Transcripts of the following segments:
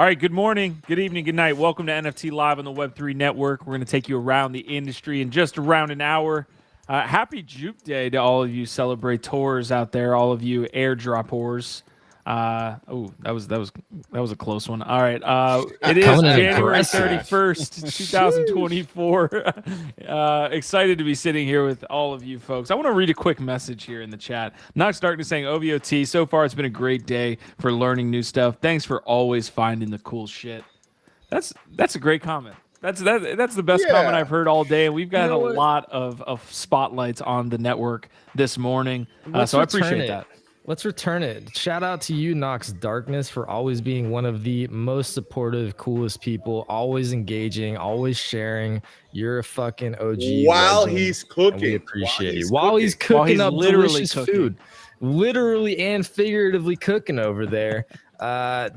All right, good morning, good evening, good night. Welcome to NFT Live on the Web3 Network. We're going to take you around the industry in just around an hour. Happy Juke Day to all of you celebrators out there, all of you airdroppers. That was a close one. All right, it is Coming in January aggressive. 31st, 2024. Excited to be sitting here with all of you folks. I want to read a quick message here in the chat. Knox Darkness saying, OVOT, so far it's been a great day for learning new stuff. Thanks for always finding the cool shit. That's a great comment. That's the best comment I've heard all day. And we've got a lot of spotlights on the network this morning. So I appreciate that. Let's return it. Shout out to you, Knox Darkness, for always being one of the most supportive, coolest people, always engaging, always sharing. You're a fucking OG. While legend, he's cooking. we appreciate you. While While he's cooking up literally delicious cooking. food. Literally and figuratively cooking over there. I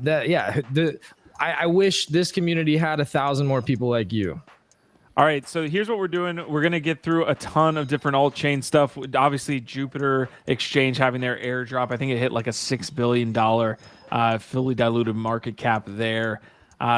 wish this community had 1,000 more people like you. All right, so here's what we're doing. We're going to get through a ton of different alt-chain stuff. Obviously, Jupiter Exchange having their airdrop. I think it hit like a $6 billion fully diluted market cap there.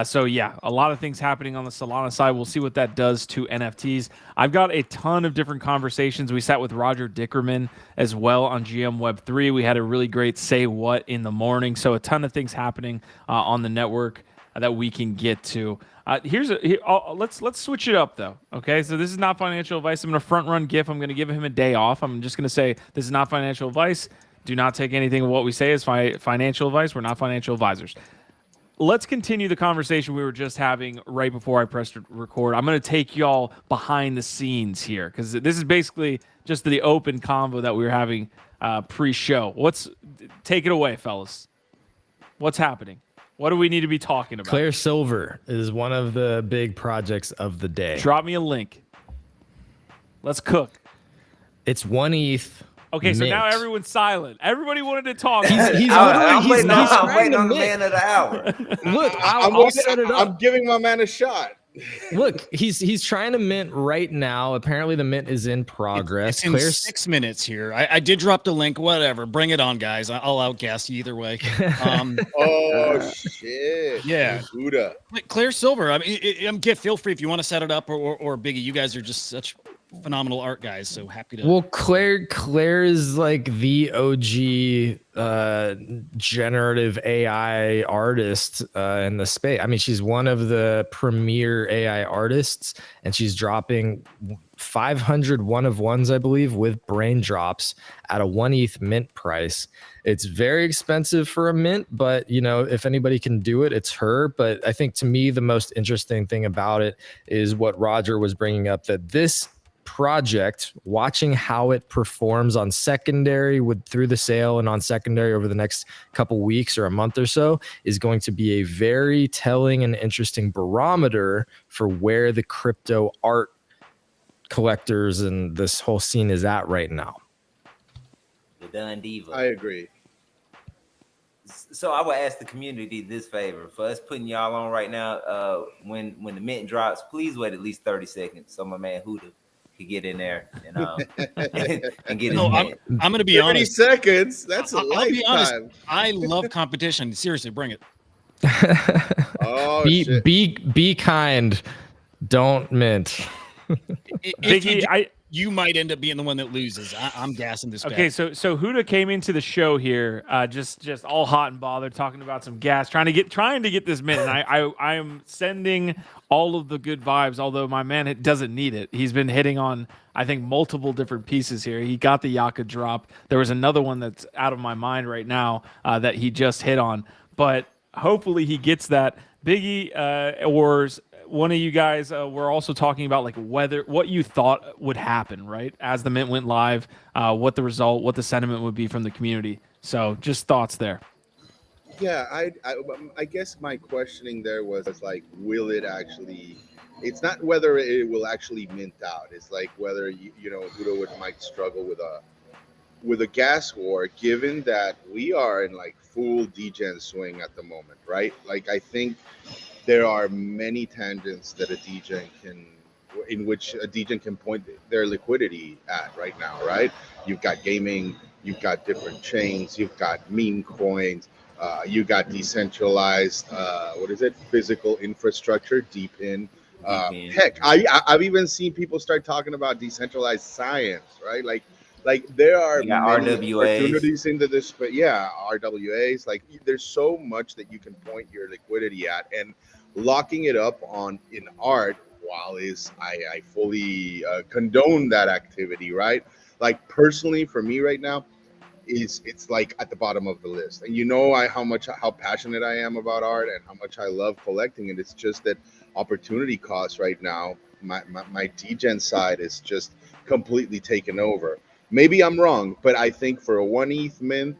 So, yeah, a lot of things happening on the Solana side. We'll see what that does to NFTs. I've got a ton of different conversations. We sat with Roger Dickerman as well on GM Web3. We had a really great Say What in the morning. So a ton of things happening on the network that we can get to. Let's switch it up though. Okay, so this is not financial advice. I'm gonna front run GIF. I'm gonna give him a day off. I'm just gonna say this is not financial advice. Do not take anything of what we say as financial advice. We're not financial advisors. Let's continue the conversation we were just having right before I pressed record. I'm gonna take y'all behind the scenes here because this is basically just the open convo that we were having pre-show. Take it away, fellas. What's happening? What do we need to be talking about? Claire Silver is one of the big projects of the day. Drop me a link. Let's cook. It's 1 ETH. Okay, so mint. now everyone's silent. Everybody wanted to talk. He's I'm waiting on trying to the mint. man of the hour. Look, I'll set it up. I'm giving my man a shot. Look, he's trying to mint right now. Apparently, the mint is in progress. It's in 6 minutes here. I did drop the link. Whatever, bring it on, guys. I'll outgas you either way. Oh shit! Yeah, Hudah. Claire Silver. I mean, feel free if you want to set it up, or Biggie. You guys are just such phenomenal art guys. So happy to. Well, Claire is like the OG generative AI artist in the space. I mean, she's one of the premier AI artists, and she's dropping 500 one-of-ones, I believe, with brain drops at a 1 ETH mint price. It's very expensive for a mint, but you know, if anybody can do it, it's her. But I think to me, the most interesting thing about it is what Roger was bringing up, that this project, watching how it performs on secondary through the sale and on secondary over the next couple weeks or a month or so, is going to be a very telling and interesting barometer for where the crypto art collectors and this whole scene is at right now. The Dun Diva. I agree. So I would ask the community this favor for us putting y'all on right now. When the mint drops, please wait at least 30 seconds so my man Hudah could get in there and get his mint. I'm going to be 30 honest. seconds. That's a I'll be honest. lifetime. I love competition. Seriously, bring it. Oh shit! Be kind. Don't mint. Biggie, You might end up being the one that loses. I'm gassing this guy. Okay, so Hudah came into the show here, just all hot and bothered, talking about some gas, trying to get this mint. And I am sending all of the good vibes, although my man doesn't need it. He's been hitting on, I think, multiple different pieces here. He got the Yaka drop. There was another one that's out of my mind right now that he just hit on, but hopefully he gets that. Biggie or one of you guys were also talking about like what you thought would happen, right? As the mint went live, what the sentiment would be from the community. So just thoughts there. Yeah, I guess my questioning there was like, will it actually? It's not whether it will actually mint out. It's like whether Hudah might struggle with a gas war, given that we are in like full degen swing at the moment, right? Like I think there are many tangents that in which a degen can point their liquidity at right now, right? You've got gaming, you've got different chains, you've got meme coins, You got decentralized, what is it? Physical infrastructure, DeepIn. DeepIn. Heck, I've even seen people start talking about decentralized science, right? Like there are You got many RWAs. opportunities into this, but yeah, RWAs. Like there's so much that you can point your liquidity at, and locking it up in art, while I fully condone that activity, right? Like personally, for me right now, it's like at the bottom of the list. And how passionate I am about art and how much I love collecting it. It's just that opportunity cost right now, my degen side is just completely taken over. Maybe I'm wrong, but I think for a 1 ETH mint,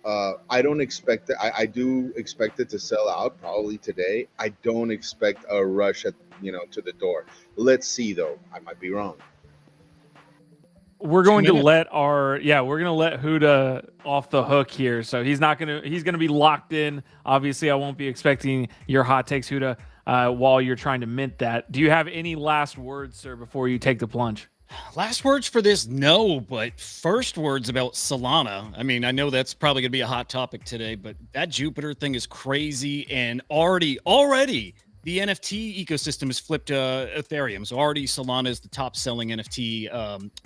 I don't expect it. I do expect it to sell out probably today. I don't expect a rush to the door. Let's see though. I might be wrong. We're going to let Hudah off the hook here. So he's gonna be locked in. Obviously, I won't be expecting your hot takes, Hudah, while you're trying to mint that. Do you have any last words, sir, before you take the plunge? Last words for this, no, but first words about Solana. I mean, I know that's probably going to be a hot topic today, but that Jupiter thing is crazy, and already the NFT ecosystem has flipped Ethereum. So already Solana is the top selling NFT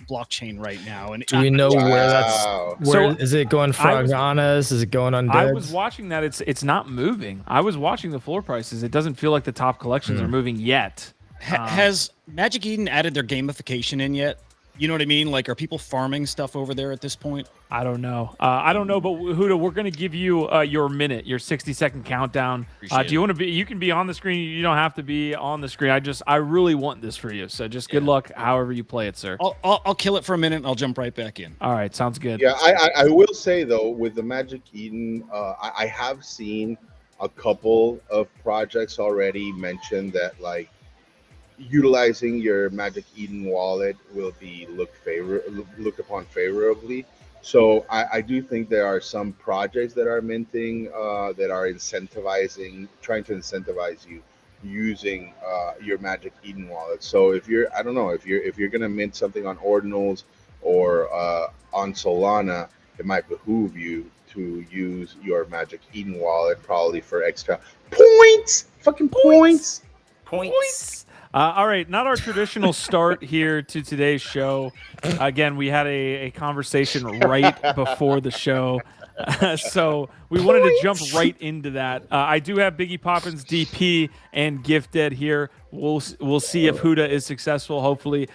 blockchain right now. And do we know where that's? Is it going Fraganas? Is it going on? I was watching that. It's not moving. I was watching the floor prices. It doesn't feel like the top collections are moving yet. Has Magic Eden added their gamification in yet? You know what I mean? Like, are people farming stuff over there at this point? I don't know. But Hudah, we're going to give you your minute, your 60-second countdown. Do you want to be? You can be on the screen. You don't have to be on the screen. I really want this for you. So just good luck, however you play it, sir. I'll kill it for a minute, and I'll jump right back in. All right, sounds good. Yeah, I will say though, with the Magic Eden, I have seen a couple of projects already mention that like utilizing your Magic Eden wallet will be looked upon favorably. So I do think there are some projects that are minting that are trying to incentivize you using your Magic Eden wallet. So if you're gonna mint something on Ordinals or on Solana, it might behoove you to use your Magic Eden wallet probably for extra points. Fucking points. All right, not our traditional start here to today's show. Again, we had a conversation right before the show, so we wanted to jump right into that. I do have Biggie Poppins, DP, and Gifted here. We'll see if Hudah is successful. Hopefully,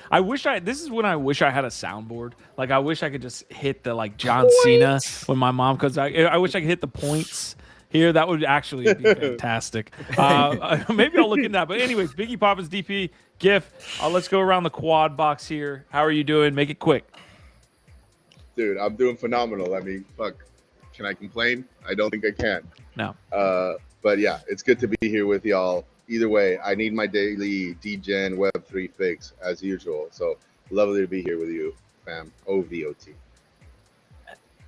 this is when I wish I had a soundboard. Like I wish I could just hit the like John Cena when my mom comes out. I wish I could hit the points here. That would actually be fantastic. Maybe I'll look into that. But anyways, Biggie Poppins, DP, GIF. Let's go around the quad box here. How are you doing? Make it quick. Dude, I'm doing phenomenal. I mean, fuck. Can I complain? I don't think I can. No. But yeah, it's good to be here with y'all. Either way, I need my daily DGen Web3 fix as usual. So lovely to be here with you, fam. OVOT.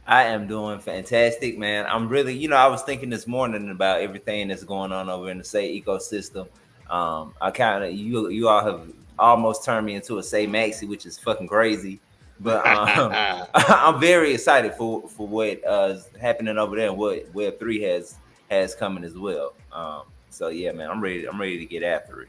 I am doing fantastic, man. I'm really, I was thinking this morning about everything that's going on over in the SEI ecosystem. I kind of, you all have almost turned me into a SEI maxi, which is fucking crazy. But I'm very excited for what is happening over there and what Web3 has coming as well. So yeah, man, I'm ready to get after it.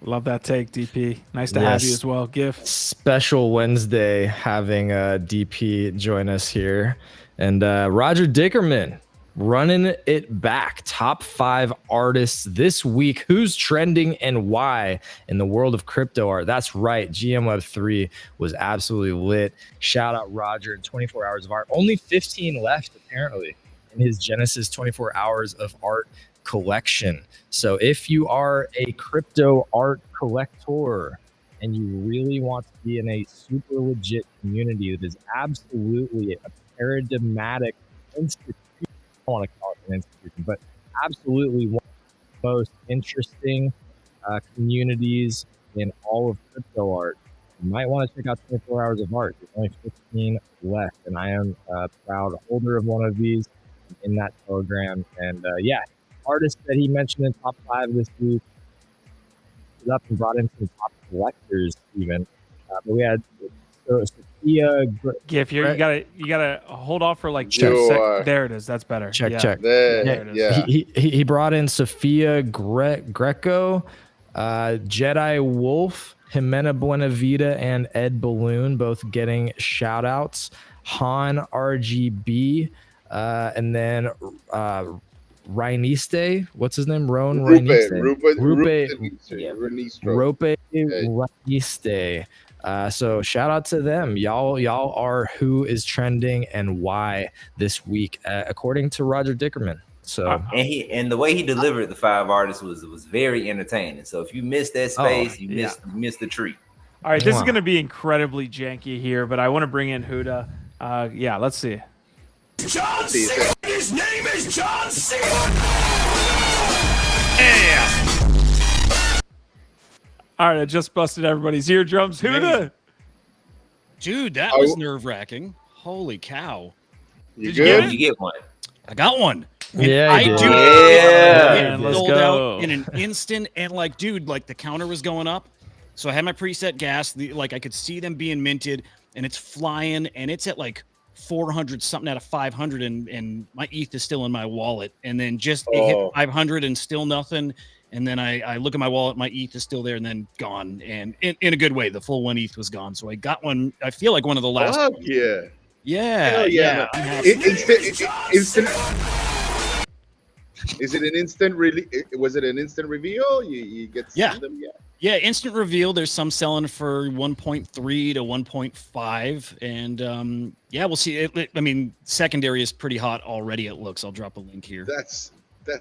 Love that take, DP. Nice to have you as well. GIF. Special Wednesday having DP join us here. And Roger Dickerman running it back. Top 5 artists this week. Who's trending and why in the world of crypto art? That's right. GM-Web3 was absolutely lit. Shout out Roger and 24 Hours of Art. Only 15 left, apparently, in his Genesis 24 Hours of Art collection. So if you are a crypto art collector and you really want to be in a super legit community that is absolutely a paradigmatic institution, I don't want to call it an institution, but absolutely one of the most interesting communities in all of crypto art, you might want to check out 24 Hours of Art. There's only 15 left, and I am a proud holder of one of these in that program. And artists that he mentioned in top 5 this week up and brought in some top collectors even. But we had So Sophia, GIF here. You gotta hold off for like You 2 are- seconds. There it is. That's better. check, Yeah. check. There, There it is. yeah. He brought in Sophia Greco, Jedi Wolf, Jimena Buenavida, and Ed Balloon, both getting shout outs. Han RGB, and then Rhiniste, what's his name? Rope Rhiniste. So shout out to them. Y'all are who is trending and why this week, according to Roger Dickerman. So and the way he delivered the 5 artists was very entertaining. So if you missed that space, you missed the treat. All right, this is going to be incredibly janky here, but I want to bring in Hudah. Yeah, let's see. John Cena. His name is John Cena. All right, I just busted everybody's eardrums. Hudah. Dude, that was nerve-wracking. Holy cow. You Did you good? get it? You get one. I got one. And Yeah, I you did. do. Yeah. It Let's sold go. out in an instant, and like, dude, like the counter was going up. So I had my preset gas. Like I could see them being minted, and it's flying, and it's at like 400 something out of 500, and my ETH is still in my wallet. And then just it hit 500 and still nothing. And then I look at my wallet, my ETH is still there, and then gone. And in a good way, the full 1 ETH was gone. So I got one. I feel like one of the last. Fuck ones. yeah. Yeah. Hell yeah. I'm happy. Instant. Is it an instant was it an instant reveal? You get to see them? Yeah, instant reveal. There's some selling for 1.3 to 1.5, and we'll see. I mean, secondary is pretty hot already. It looks. I'll drop a link here. That's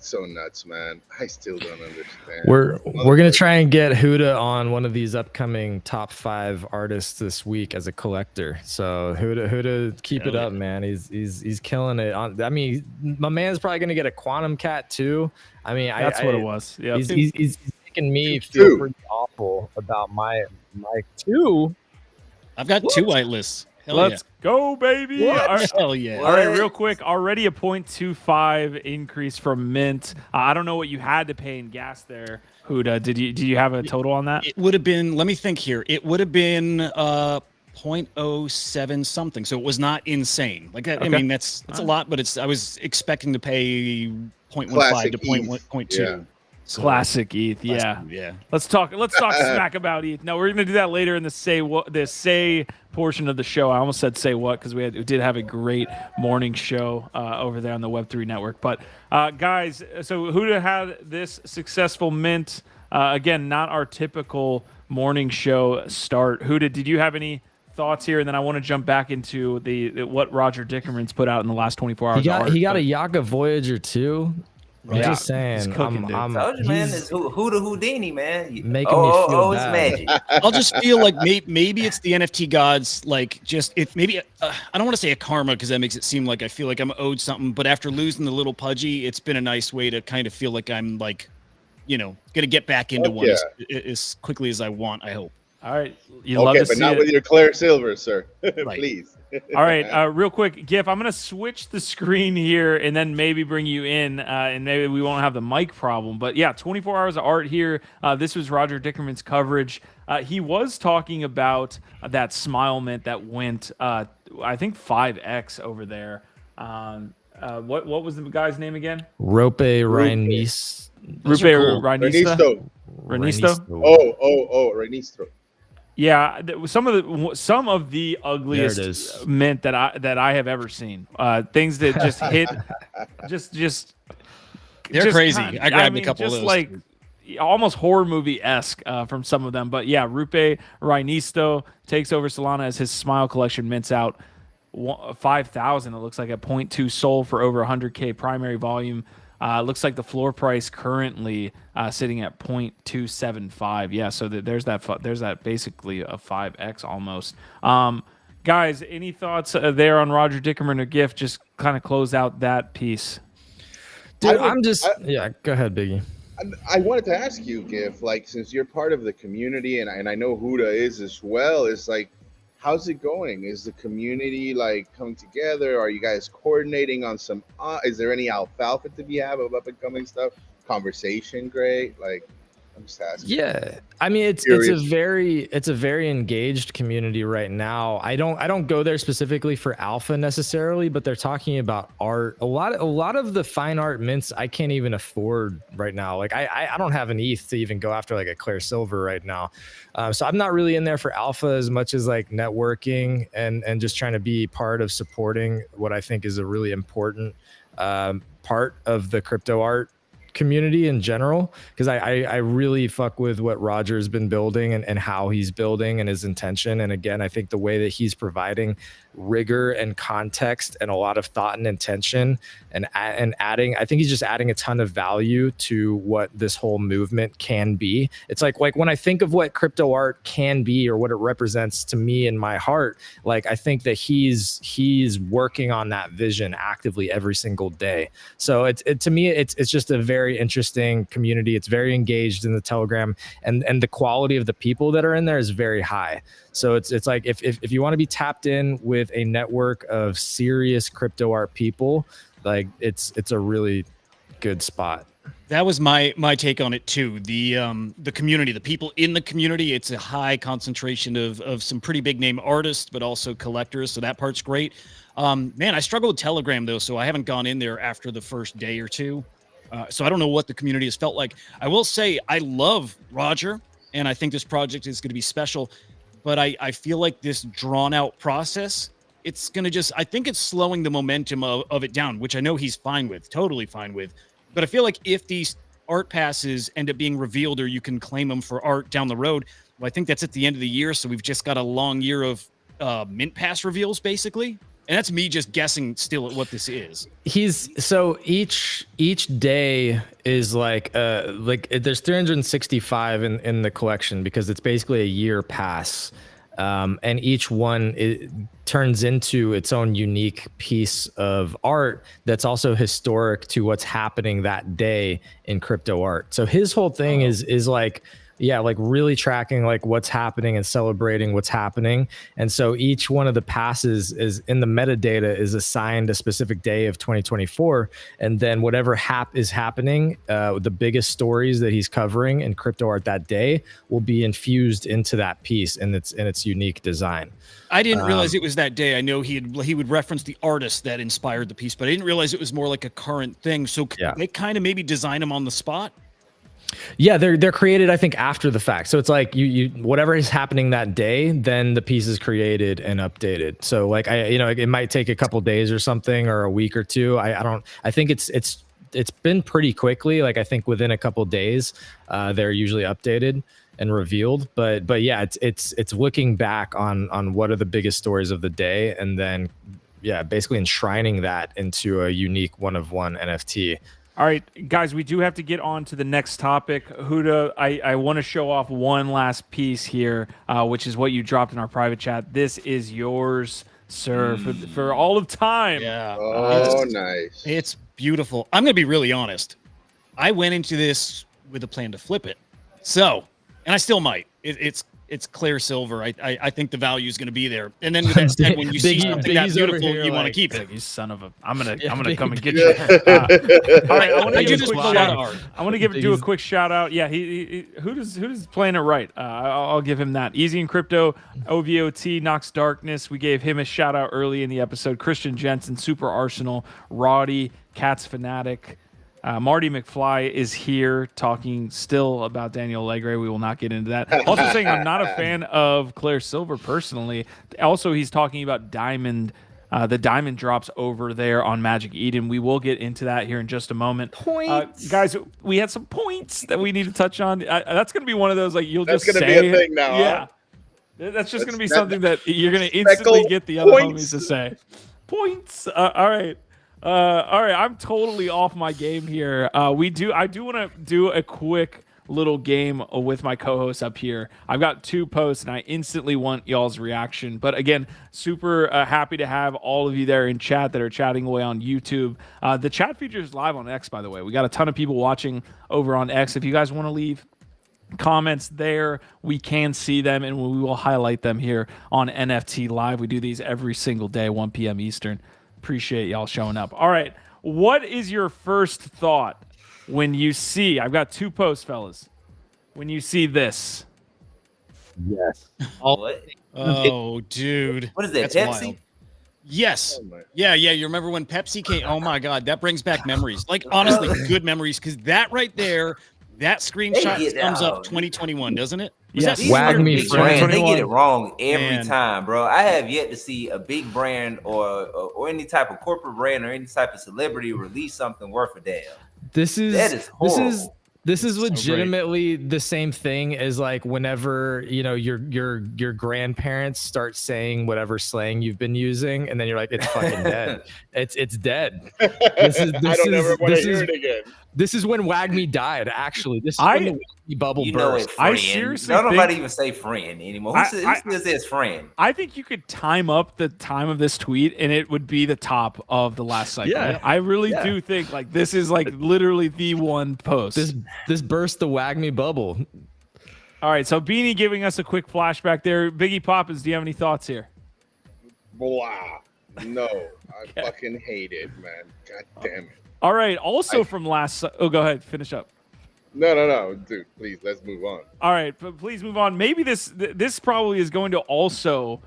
so nuts, man. I still don't understand. We're gonna try and get Hudah on one of these upcoming top 5 artists this week as a collector. So Hudah, keep it up, man. He's killing it. I mean, my man's probably gonna get a Quantum Cat too. I mean, That's what it was. Yeah. He's making me feel pretty awful about my 2. I've got 2 whitelists. Hell Let's go, baby. All right. Hell yeah. All right, real quick. Already a 0.25 increase from mint. I don't know what you had to pay in gas there, Hudah. Did you have a total on that? It would have been. Let me think here. It would have been 0.07 something. So it was not insane. Like that. Okay. I mean, that's a lot, but I was expecting to pay 0.15 to 0.2. Yeah. So, Classic ETH. Yeah. Yeah. Let's talk smack about ETH. No, we're gonna do that later in the say portion of the show. I almost said say what because we did have a great morning show over there on the Web3 network. But guys, so Hudah had this successful mint. Again, not our typical morning show start. Hudah, did you have any thoughts here? And then I want to jump back into what Roger Dickerman's put out in the last 24 hours. He got a Yaga Voyager too. I'm just saying. He's cooking, dude. Told you, man, it's Hudah Houdini, man. Making me feel it's bad. magic. I'll just feel like maybe it's the NFT gods. Like just if maybe I don't want to say a karma because that makes it seem like I feel like I'm owed something. But after losing the little pudgy, it's been a nice way to kind of feel like I'm like, gonna get back into one as quickly as I want. I hope. All right, you love to but see not it. with your Claire Silver, sir. Right. Please. All right, real quick, GIF, I'm going to switch the screen here and then maybe bring you in, and maybe we won't have the mic problem. But yeah, 24 hours of art here. This was Roger Dickerman's coverage. He was talking about that smile mint that went, I think, 5x over there. What was the guy's name again? Rope Rhiniste. Rhinista? Oh, Rhinistro. Yeah, some of the ugliest mint that I have ever seen. Things that just hit, just they're crazy. I grabbed a couple of those. Like almost horror movie-esque from some of them. But yeah, Rupe Rhinisto takes over Solana as his Smile collection mints out 5,000. It looks like a 0.2 sold for over 100K primary volume. Looks like the floor price currently sitting at 0.275. Yeah, so there's that basically a 5x almost. Guys, any thoughts there on Roger Dickerman or GIF? Just kind of close out that piece. Dude, go ahead, Biggie. I wanted to ask you, GIF, like since you're part of the community and I know Hudah is as well, is like, how's it going? Is the community like coming together? Are you guys coordinating on some? Is there any alfalfa to be had of up and coming stuff? Conversation, great. Like, I'm just asking. Yeah, I mean it's a very engaged community right now. I don't go there specifically for alpha necessarily, but they're talking about art. A lot of the fine art mints I can't even afford right now. Like I don't have an ETH to even go after like a Claire Silver right now. So I'm not really in there for alpha as much as like networking and just trying to be part of supporting what I think is a really important part of the crypto art community in general, because I really fuck with what Roger's been building and how he's building and his intention. And again, I think the way that he's providing rigor and context and a lot of thought and intention and adding, I think he's just adding a ton of value to what this whole movement can be. It's like when I think of what crypto art can be or what it represents to me in my heart, like I think that he's working on that vision actively every single day. So to me it's just a very interesting community. It's very engaged in the Telegram, and the quality of the people that are in there is very high. So it's like if you want to be tapped in with a network of serious crypto art people, like it's a really good spot. That was my take on it too. The community, the people in the community, it's a high concentration of some pretty big name artists, but also collectors. So that part's great. Man, I struggle with Telegram though, so I haven't gone in there after the first day or two. So I don't know what the community has felt like. I will say I love Roger, and I think this project is going to be special. But I feel like this drawn out process, it's going to just, I think it's slowing the momentum of it down, which I know he's fine with, totally fine with. But I feel like if these art passes end up being revealed or you can claim them for art down the road, well, I think that's at the end of the year. So we've just got a long year of mint pass reveals, basically. And that's me just guessing still at what this is. So each day is like there's 365 in the collection because it's basically a year pass. And each one it turns into its own unique piece of art that's also historic to what's happening that day in crypto art. So his whole thing is like, yeah, like really tracking like what's happening and celebrating what's happening. And so each one of the passes is in the metadata is assigned a specific day of 2024. And then whatever is happening, the biggest stories that he's covering in crypto art that day will be infused into that piece in its unique design. I didn't realize it was that day. I know he would reference the artist that inspired the piece, but I didn't realize it was more like a current thing. So they kind of maybe design them on the spot. Yeah, they're created, I think, after the fact. So it's like you whatever is happening that day, then the piece is created and updated. So like it might take a couple days or something or a week or two. I think it's been pretty quickly. Like I think within a couple days, they're usually updated and revealed. But yeah, it's looking back on what are the biggest stories of the day, and then basically enshrining that into a unique one of one NFT. All right, guys, we do have to get on to the next topic. Hudah, I want to show off one last piece here, which is what you dropped in our private chat. This is yours, sir, for all of time. Yeah. Nice. It's beautiful. I'm going to be really honest. I went into this with a plan to flip it. So, and I still might. It's clear silver. I think the value is going to be there. And then with that said, when you see something that beautiful, you want to keep it. You son of a! I'm gonna come and get you. All right, I want to give a lot of art. I want to do a quick shout out. Yeah, who's playing it right. I'll give him that. Easy in Crypto, OVOT, Nox Darkness. We gave him a shout out early in the episode. Christian Jensen, Super Arsenal, Roddy, Cats Fanatic. Marty McFly is here talking still about Daniel Allegre. We will not get into that. Also saying I'm not a fan of Claire Silver personally. Also, he's talking about the diamond drops over there on Magic Eden. We will get into that here in just a moment. Guys, we had some points that we need to touch on. That's going to be one of those, like, that's just say be a thing now. Yeah. Huh? That's just going to be something that you're going to instantly get the other homies to say. Points. All right. All right, I'm totally off my game here. I do want to do a quick little game with my co-hosts up here. I've got two posts, and I instantly want y'all's reaction. But again, super happy to have all of you there in chat that are chatting away on YouTube. The chat feature is live on X, by the way. We got a ton of people watching over on X. If you guys want to leave comments there, we can see them, and we will highlight them here on NFT Live. We do these every single day, 1 p.m. Eastern. Appreciate y'all showing up. All right, what is your first thought when you see? I've got two posts, fellas. when you see this? Yes. What? Oh, dude. What is that? That's Pepsi? wild. Yes. Oh my- Yeah. You remember when Pepsi came? Oh my God, that brings back memories. Like honestly, good memories. Because that right there, that screenshot get sums out. up 2021, doesn't it? Was Yes. that These Wag fucking me big friend. brands, they get it wrong every Man. time, bro. I have yet to see a big brand or any type of corporate brand or any type of celebrity release something worth a damn. This is That is horrible. this is So great. legitimately the same thing as like whenever your grandparents start saying whatever slang you've been using, and then you're like, it's fucking dead. It's dead. This is I don't ever want to this hear is it again. this is when WAGME died. Actually, this is I- when the WAGME bubble You know burst. it, I friend. seriously Don't nobody think- even say friend anymore. I- Who still says friend? I think you could time up the time of this tweet and it would be the top of the last cycle. Yeah. I really Yeah. do think like this is like literally the one post. This burst the WAGME bubble. All right, so Beanie giving us a quick flashback there. Biggie Poppins, do you have any thoughts here? Blah. No, I fucking hate it, man. God damn it. All right, also from last oh go ahead, finish up. No, dude. Please, let's move on. All right, but please move on. Maybe this probably is going to also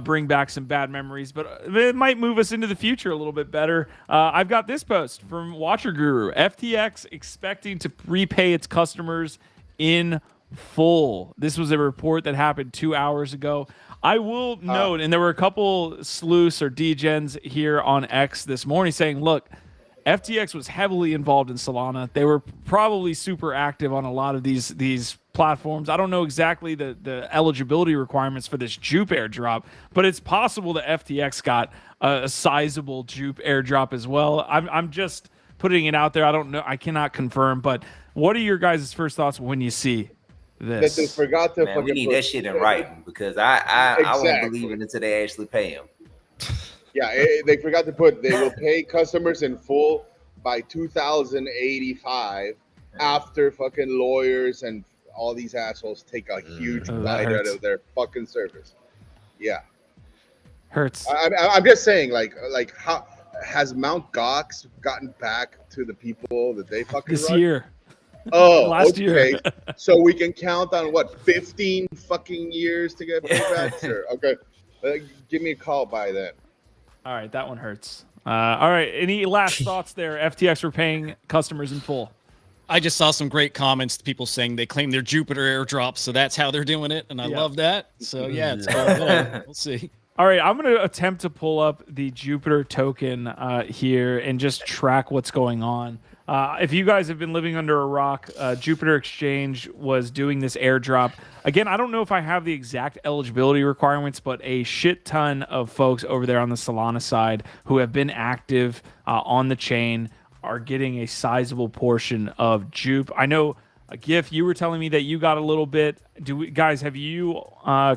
bring back some bad memories, but it might move us into the future a little bit better. I've got this post from Watcher Guru. FTX expecting to repay its customers in full. This was a report that happened 2 hours ago. I will note, and there were a couple sleuths or degens here on X this morning saying, look, FTX was heavily involved in Solana. They were probably super active on a lot of these platforms. I don't know exactly the eligibility requirements for this Jupe airdrop, but it's possible that FTX got a sizable Jupe airdrop as well. I'm just putting it out there. I don't know. I cannot confirm, but what are your guys' first thoughts when you see That they this? forgot to Man, fucking we need put- that shit in writing because I won't Exactly. believe it until they actually pay him. Yeah, they forgot to put they will pay customers in full by 2085 after fucking lawyers and all these assholes take a huge Oh, that bite out hurts. of their fucking service. Yeah, Hurts. I'm just saying, like how has Mount Gox gotten back to the people that they fucking This run? year. Oh, last okay. year. So we can count on what 15 fucking years to get paid back? Sure. Okay. Give me a call by then. All right, that one hurts. All right, any last thoughts there? FTX were paying customers in full. I just saw some great comments. People saying they claim their Jupiter airdrop, so that's how they're doing it, and I Yeah. love that. So yeah, it's cool. Whatever. We'll see. All right, I'm going to attempt to pull up the Jupiter token here and just track what's going on. If you guys have been living under a rock, Jupiter Exchange was doing this airdrop. Again, I don't know if I have the exact eligibility requirements, but a shit ton of folks over there on the Solana side who have been active on the chain are getting a sizable portion of Jupe. I know, GIF, you were telling me that you got a little bit. Guys, have you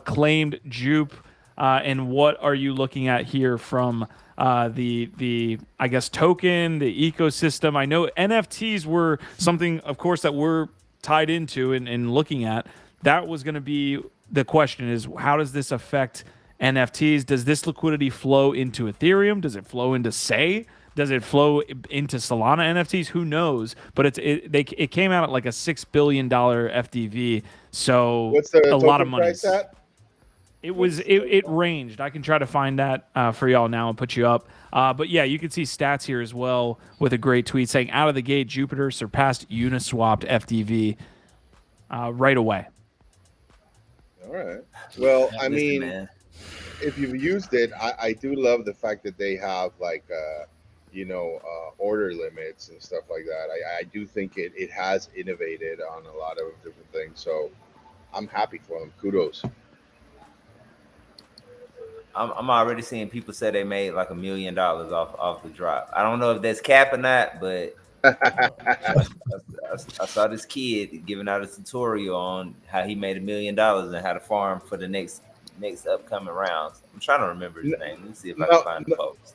claimed Jupe? And what are you looking at here from the I guess token, the ecosystem? I know NFTs were something, of course, that we're tied into and looking at. That was going to be the question: is how does this affect NFTs? Does this liquidity flow into Ethereum? Does it flow into SEI? Does it flow into Solana NFTs? Who knows? But it came out at like a $6 billion FDV, so What's the a lot of token money. price at? It ranged. I can try to find that for y'all now and put you up. But yeah, you can see stats here as well with a great tweet saying out of the gate, Jupiter surpassed Uniswap FDV right away. All right. Well, I Listen, mean, man. if you've used it, I do love the fact that they have like order limits and stuff like that. I do think it has innovated on a lot of different things. So I'm happy for them. Kudos. I'm already seeing people say they made like $1 million off the drop. I don't know if that's cap or not, but I saw this kid giving out a tutorial on how he made $1 million and how to farm for the next upcoming rounds. I'm trying to remember his name. Let me see if I can find the post.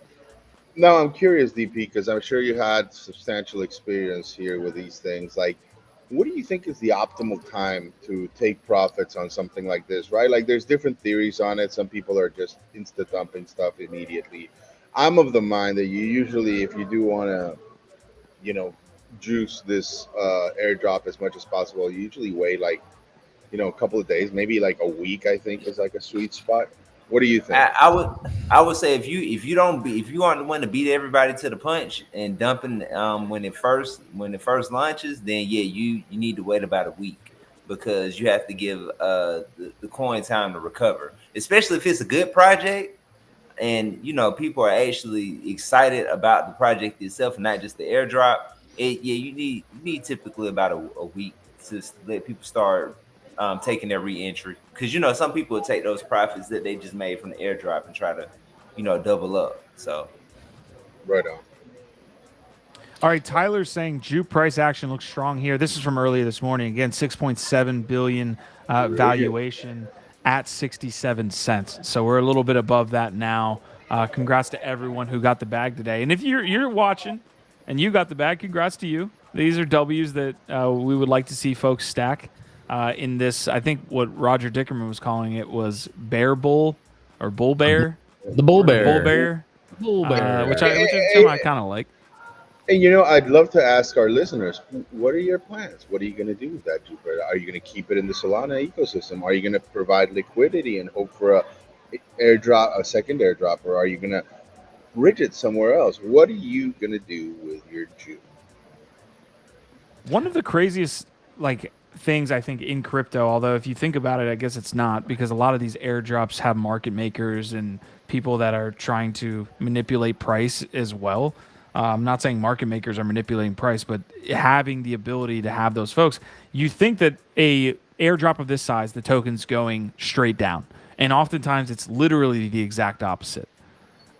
Now I'm curious, DP, because I'm sure you had substantial experience here with these things. Like, what do you think is the optimal time to take profits on something like this, right? Like, there's different theories on it. Some people are just insta dumping stuff immediately. I'm of the mind that you usually, if you do want to, juice this airdrop as much as possible. You usually wait like, a couple of days, maybe like a week. I think is like a sweet spot. What do you think? I would say if you aren't the one to beat everybody to the punch and dumping when it first launches, then yeah, you need to wait about a week, because you have to give the coin time to recover, especially if it's a good project and people are actually excited about the project itself and not just the airdrop. You need typically about a week to let people start taking their re-entry, because some people would take those profits that they just made from the airdrop and try to double up. So right on. All right, Tyler's saying Jupe price action looks strong here. This is from earlier this morning. Again, 6.7 billion valuation at 67 cents. So we're a little bit above that now. Congrats to everyone who got the bag today. And if you're watching and you got the bag, congrats to you. These are W's that we would like to see folks stack in this. I think what Roger Dickerman was calling it was bear bull or bull bear. The bull bear. Bull bear. Bull bear. Which I kind of like. And I'd love to ask our listeners, what are your plans? What are you going to do with that Jupiter? Are you going to keep it in the Solana ecosystem? Are you going to provide liquidity and hope for a second airdrop, or are you going to bridge it somewhere else? What are you going to do with your Jupe? One of the craziest things I think in crypto, although if you think about it, I guess it's not, because a lot of these airdrops have market makers and people that are trying to manipulate price as well. I'm not saying market makers are manipulating price, but having the ability to have those folks, you think that a airdrop of this size, the token's going straight down. And oftentimes it's literally the exact opposite.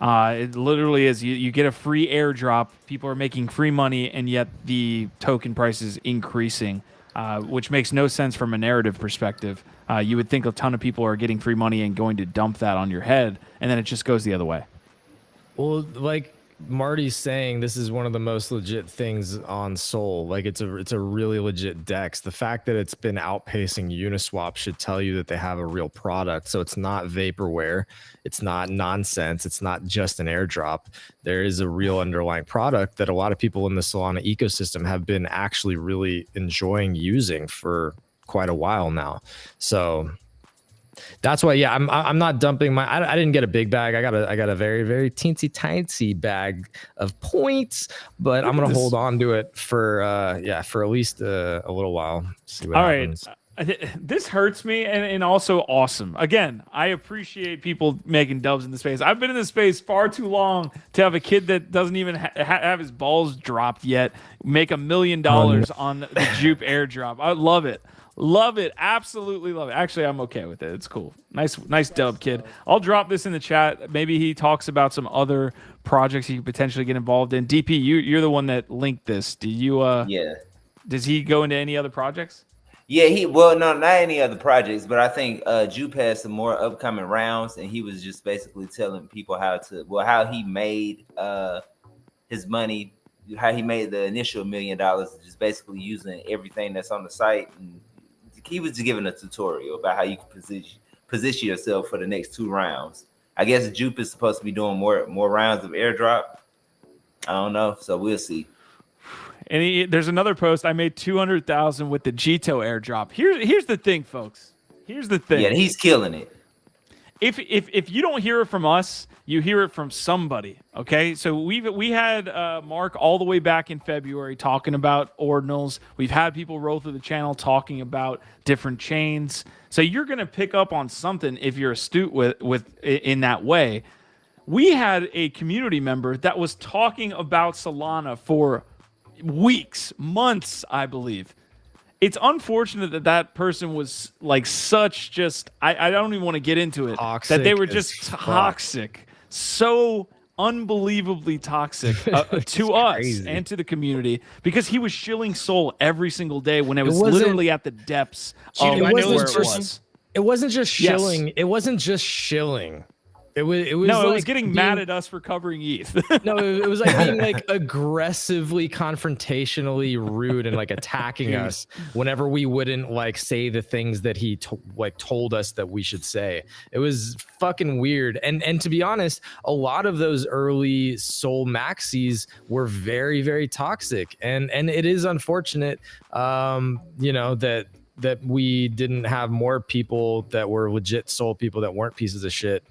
It literally is you get a free airdrop, people are making free money, and yet the token price is increasing, which makes no sense from a narrative perspective. You would think a ton of people are getting free money and going to dump that on your head, and then it just goes the other way. Well, like Marty's saying, this is one of the most legit things on Sol. Like it's a really legit DEX. The fact that it's been outpacing Uniswap should tell you that they have a real product. So it's not vaporware, it's not nonsense, it's not just an airdrop. There is a real underlying product that a lot of people in the Solana ecosystem have been actually really enjoying using for quite a while now. So that's why, yeah, I'm not dumping my. I didn't get a big bag. I got a very, very teensy tiny bag of points, but I'm gonna hold on to it for at least a little while. See what happens. Right. This hurts me and also awesome. Again, I appreciate people making dubs in the space. I've been in this space far too long to have a kid that doesn't even have his balls dropped yet make $1 million on the Jupe airdrop. I love it. Love it. Absolutely love it. Actually, I'm okay with it. It's cool. Nice dub, kid. I'll drop this in the chat. Maybe he talks about some other projects he could potentially get involved in. DP, you're the one that linked this. Do you yeah. Does he go into any other projects? Yeah, not any other projects, but I think Jupe has some more upcoming rounds, and he was just basically telling people how he made his money, how he made the initial $1 million, just basically using everything that's on the site. And he was just giving a tutorial about how you can position yourself for the next 2 rounds. I guess Jupe is supposed to be doing more rounds of airdrop. I don't know, so we'll see. And there's another post. I made 200,000 with the Jito airdrop. Here's the thing, folks. Here's the thing. Yeah, he's killing it. If you don't hear it from us, you hear it from somebody. Okay, so we had Mark all the way back in February talking about ordinals. We've had people roll through the channel talking about different chains. So you're gonna pick up on something if you're astute with in that way. We had a community member that was talking about Solana for weeks, months, I believe. It's unfortunate that person was like such just I don't even want to get into it. Toxic that they were just toxic. So unbelievably toxic to us crazy. And to the community, because he was shilling Sol every single day when it was wasn't- literally at the depths of Do I know where this it person? was. It wasn't just Yes. shilling. It wasn't just shilling. It was No, it like was getting mad at us for covering ETH. No, it was like being like aggressively, confrontationally rude and like attacking us whenever we wouldn't like say the things that he told us that we should say. It was fucking weird. And to be honest, a lot of those early Sol maxis were very, very toxic. And it is unfortunate, you know, that we didn't have more people that were legit Sol people that weren't pieces of shit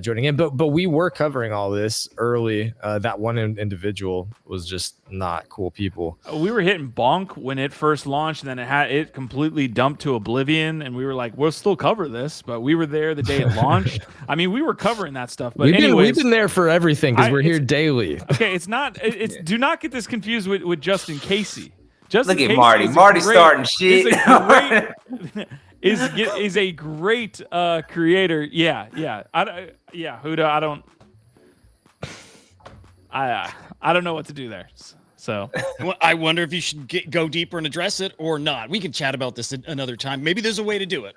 joining in, but we were covering all this early. That one individual was just not cool people. We were hitting bonk when it first launched, and then it completely dumped to oblivion, and we were like, we'll still cover this, but we were there the day it launched. I mean, we were covering that stuff, but we've been there for everything because we're here daily. Okay, it's not. It's do not get this confused with Justin Casey. Look at Marty. Marty starting shit. Is a great creator. Yeah. Hudah, I don't know what to do there. So I wonder if you should go deeper and address it or not. We can chat about this another time. Maybe there's a way to do it.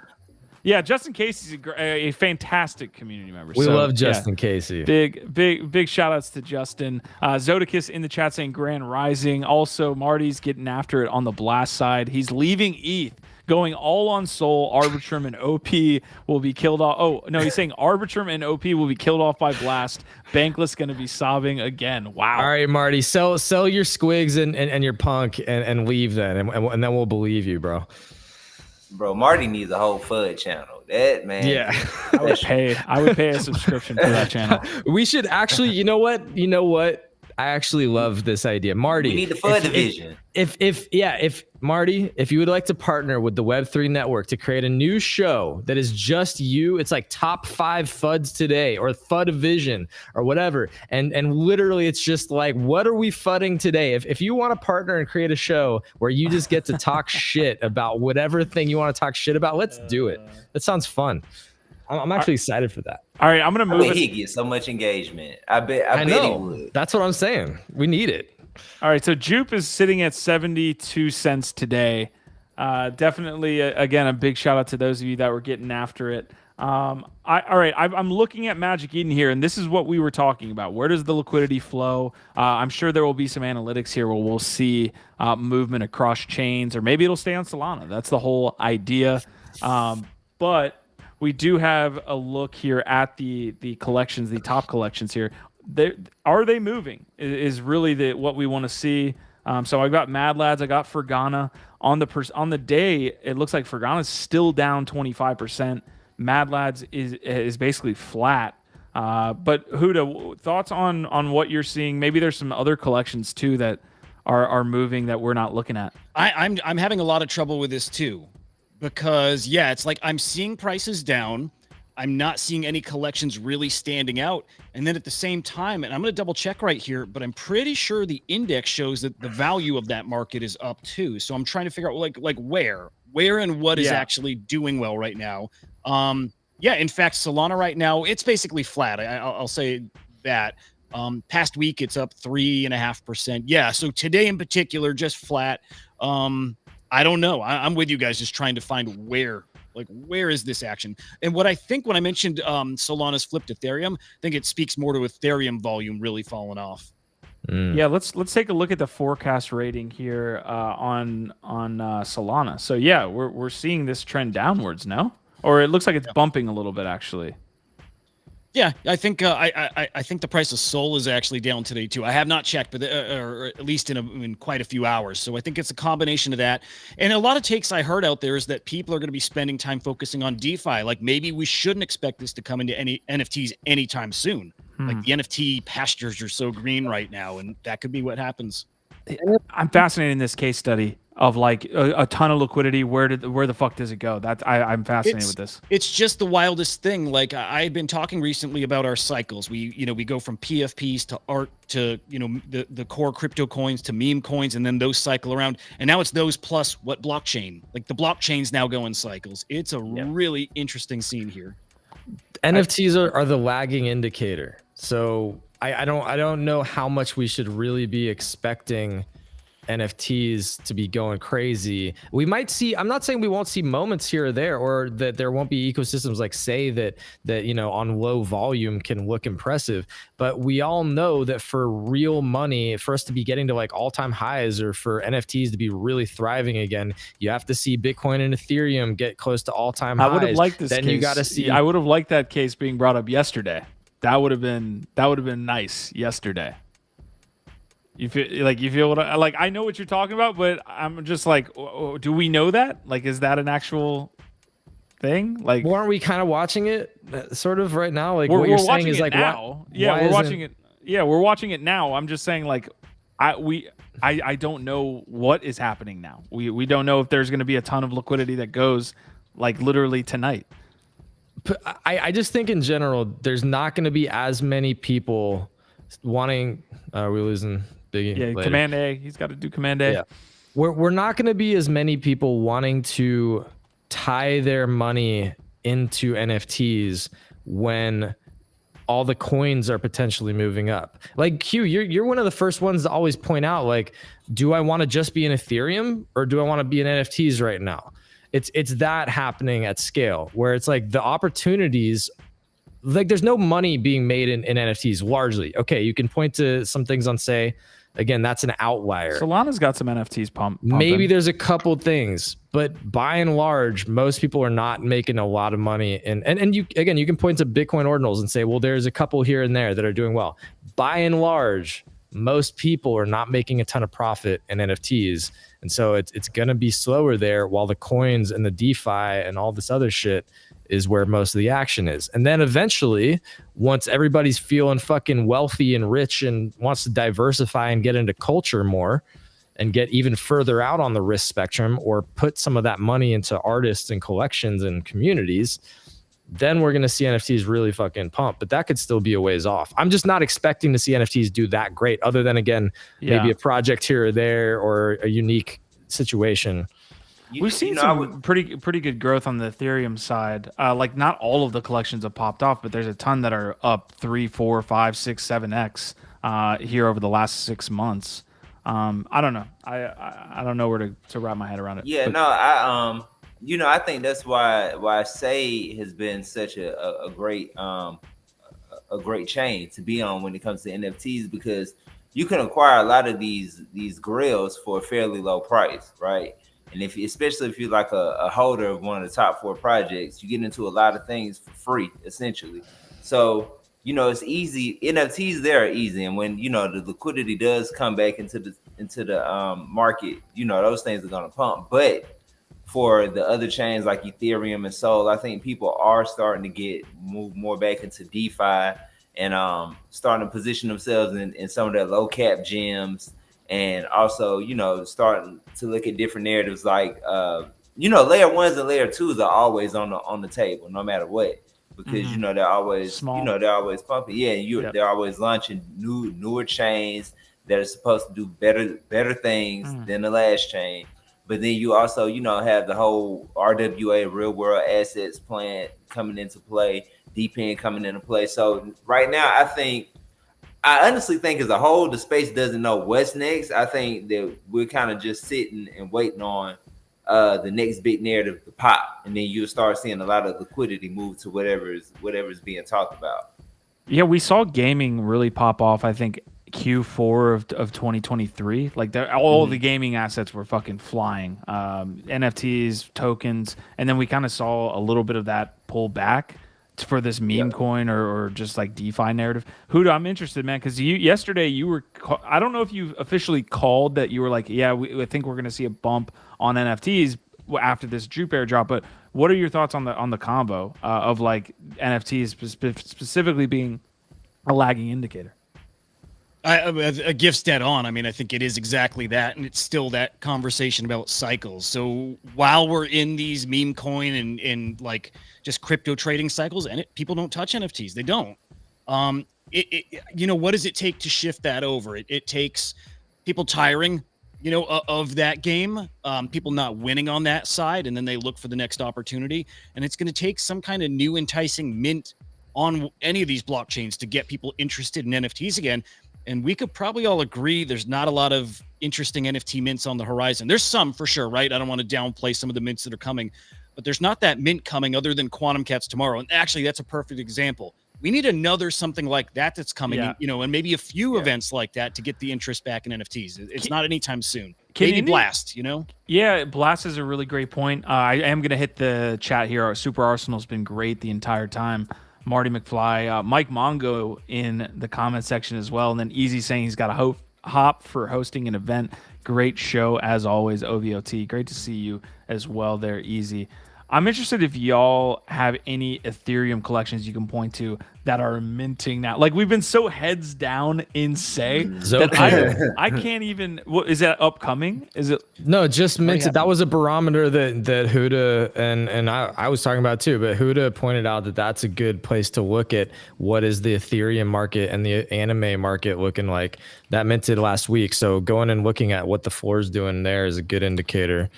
Yeah, Justin Casey's a fantastic community member. We love Justin Casey. Big shout outs to Justin. Zodicus in the chat saying Grand Rising. Also, Marty's getting after it on the Blast side. He's leaving ETH, going all on Sol. Arbitrum and OP will be killed off. Oh, no, he's saying Arbitrum and OP will be killed off by Blast. Bankless going to be sobbing again. Wow. All right, Marty, sell your squigs and your punk and leave then, and then we'll believe you, bro. Bro, Marty needs a whole FUD channel. That man. Yeah. I would pay a subscription for that channel. We should actually, you know what? I actually love this idea. Marty. We need the FUD division. If Marty, if you would like to partner with the Web3 Network to create a new show that is just you, it's like top 5 FUDs today or FUD-vision or whatever. And literally it's just like, what are we FUDing today? If you want to partner and create a show where you just get to talk shit about whatever thing you want to talk shit about, let's do it. That sounds fun. I'm actually excited for that. All right, I'm gonna move. He'd get so much engagement. I bet he would. That's what I'm saying. We need it. All right, so Jupe is sitting at 72 cents today. Definitely, again, a big shout out to those of you that were getting after it. I'm looking at Magic Eden here, and this is what we were talking about. Where does the liquidity flow? I'm sure there will be some analytics here where we'll see movement across chains, or maybe it'll stay on Solana. That's the whole idea. But we do have a look here at the collections, the top collections here. Are they moving? Is really what we want to see. So I got Mad Lads, I got Fergana on the day. It looks like Fergana is still down 25%. Mad Lads is basically flat. But Hudah, thoughts on what you're seeing? Maybe there's some other collections too that are moving that we're not looking at. I'm having a lot of trouble with this too. Because it's like I'm seeing prices down. I'm not seeing any collections really standing out. And then at the same time, and I'm going to double check right here, but I'm pretty sure the index shows that the value of that market is up too. So I'm trying to figure out like where and what is actually doing well right now. In fact, Solana right now, it's basically flat. I'll say that. Past week, it's up 3.5%. Yeah. So today in particular, just flat. I don't know. I'm with you guys, just trying to find where is this action? And what I think when I mentioned Solana's flipped Ethereum, I think it speaks more to Ethereum volume really falling off. Yeah, let's take a look at the forecast rating here on Solana. So yeah, we're seeing this trend downwards now, or it looks like it's bumping a little bit actually. Yeah, I think I think the price of Sol is actually down today too. I have not checked, but or at least in quite a few hours. So I think it's a combination of that. And a lot of takes I heard out there is that people are going to be spending time focusing on DeFi. Like maybe we shouldn't expect this to come into any NFTs anytime soon. Like the NFT pastures are so green right now, and that could be what happens. I'm fascinated in this case study of like a ton of liquidity. Where the fuck does it go? I'm fascinated with this. It's just the wildest thing. Like I've been talking recently about our cycles. We go from PFPs to art to the core crypto coins to meme coins, and then those cycle around. And now it's those plus what blockchain? Like the blockchains now go in cycles. It's a really interesting scene here. NFTs are the lagging indicator. So I don't know how much we should really be expecting NFTs to be going crazy. We might see, I'm not saying we won't see moments here or there, or that there won't be ecosystems like say that you know, on low volume can look impressive, but we all know that for real money, for us to be getting to like all-time highs, or for NFTs to be really thriving again, you have to see Bitcoin and Ethereum get close to all-time highs. I would have liked this then case. You got to see, I would have liked that case being brought up yesterday. That would have been nice yesterday. You feel what I know what you're talking about, but I'm just like, do we know that? Like, is that an actual thing? Like, aren't we kind of watching it sort of right now? Like, what you're saying watching is it like, now. We're watching it. Yeah, we're watching it now. I'm just saying, like, I don't know what is happening now. We don't know if there's going to be a ton of liquidity that goes like literally tonight. I just think in general, there's not going to be as many people wanting. We're losing Biggie. Yeah, later. Command A. He's got to do Command A. Yeah, we're not going to be as many people wanting to tie their money into NFTs when all the coins are potentially moving up. Like Q, you're one of the first ones to always point out, like, do I want to just be in Ethereum or do I want to be in NFTs right now? It's that happening at scale where it's like the opportunities, like there's no money being made in NFTs largely. Okay, you can point to some things on say, again, that's an outlier. Solana's got some NFTs pumping. Maybe there's a couple things, but by and large, most people are not making a lot of money. And you, again, you can point to Bitcoin ordinals and say, well, there's a couple here and there that are doing well. By and large, most people are not making a ton of profit in NFTs. And so it's going to be slower there, while the coins and the DeFi and all this other shit is where most of the action is. And then eventually, once everybody's feeling fucking wealthy and rich and wants to diversify and get into culture more and get even further out on the risk spectrum, or put some of that money into artists and collections and communities, then we're going to see NFTs really fucking pump. But that could still be a ways off. I'm just not expecting to see NFTs do that great, other than, again, maybe a project here or there or a unique situation. We've seen some pretty good growth on the Ethereum side. Like, not all of the collections have popped off, but there's a ton that are up 3, 4, 5, 6, 7x here over the last 6 months. I don't know. I don't know where to wrap my head around it. Yeah, but, no, I think that's why SEI has been such a great chain to be on when it comes to NFTs, because you can acquire a lot of these grails for a fairly low price, right? And especially if you're like a holder of one of the top 4 projects, you get into a lot of things for free, essentially. So, you know, it's easy. NFTs there are easy, and when, you know, the liquidity does come back into the market, you know, those things are gonna pump. But for the other chains like Ethereum and Sol, I think people are starting to move more back into DeFi and starting to position themselves in some of their low cap gems. And also, you know, starting to look at different narratives like, you know, layer 1s and layer 2s are always on the table, no matter what, because you know they're always small. You know, they're always pumping. Yeah, they're always launching newer chains that are supposed to do better things than the last chain. But then you also, you know, have the whole RWA real world assets plan coming into play, DPN coming into play. So right now, I honestly think as a whole, the space doesn't know what's next. I think that we're kind of just sitting and waiting on the next big narrative to pop, and then you'll start seeing a lot of liquidity move to whatever's being talked about. Yeah, we saw gaming really pop off, I think, Q4 of 2023. Like, all the gaming assets were fucking flying. NFTs, tokens, and then we kind of saw a little bit of that pull back for this meme coin or just like DeFi narrative. Hudah, I'm interested, man, because yesterday you were, I don't know if you officially called that you were like, yeah, I think we're going to see a bump on NFTs after this Jupiter Airdrop, but what are your thoughts on the combo of like NFTs specifically being a lagging indicator? A gift's dead on. I mean, I think it is exactly that, and it's still that conversation about cycles. So while we're in these meme coin and like just crypto trading cycles, and people don't touch NFTs, they don't. You know, what does it take to shift that over? It takes people tiring, you know, of that game, people not winning on that side, and then they look for the next opportunity. And it's going to take some kind of new enticing mint on any of these blockchains to get people interested in NFTs again. And we could probably all agree there's not a lot of interesting NFT mints on the horizon. There's some for sure, right? I don't want to downplay some of the mints that are coming, but there's not that mint coming other than Quantum Cats tomorrow. And actually, that's a perfect example. We need another something like that that's coming, and maybe a few events like that to get the interest back in NFTs. It's not anytime soon. Maybe Blast, Yeah, Blast is a really great point. I am going to hit the chat here. Our Super Arsenal's been great the entire time. Marty McFly, Mike Mongo in the comment section as well. And then Easy saying he's got a hop for hosting an event. Great show as always, OVOT. Great to see you as well there, Easy. I'm interested if y'all have any Ethereum collections you can point to that are minting now. Like, we've been so heads down in SEI that I can't even. What is that upcoming? Is it? No, just minted. That was a barometer that Hudah and I was talking about too. But Hudah pointed out that that's a good place to look at what is the Ethereum market and the anime market looking like. That minted last week. So going and looking at what the floor is doing there is a good indicator.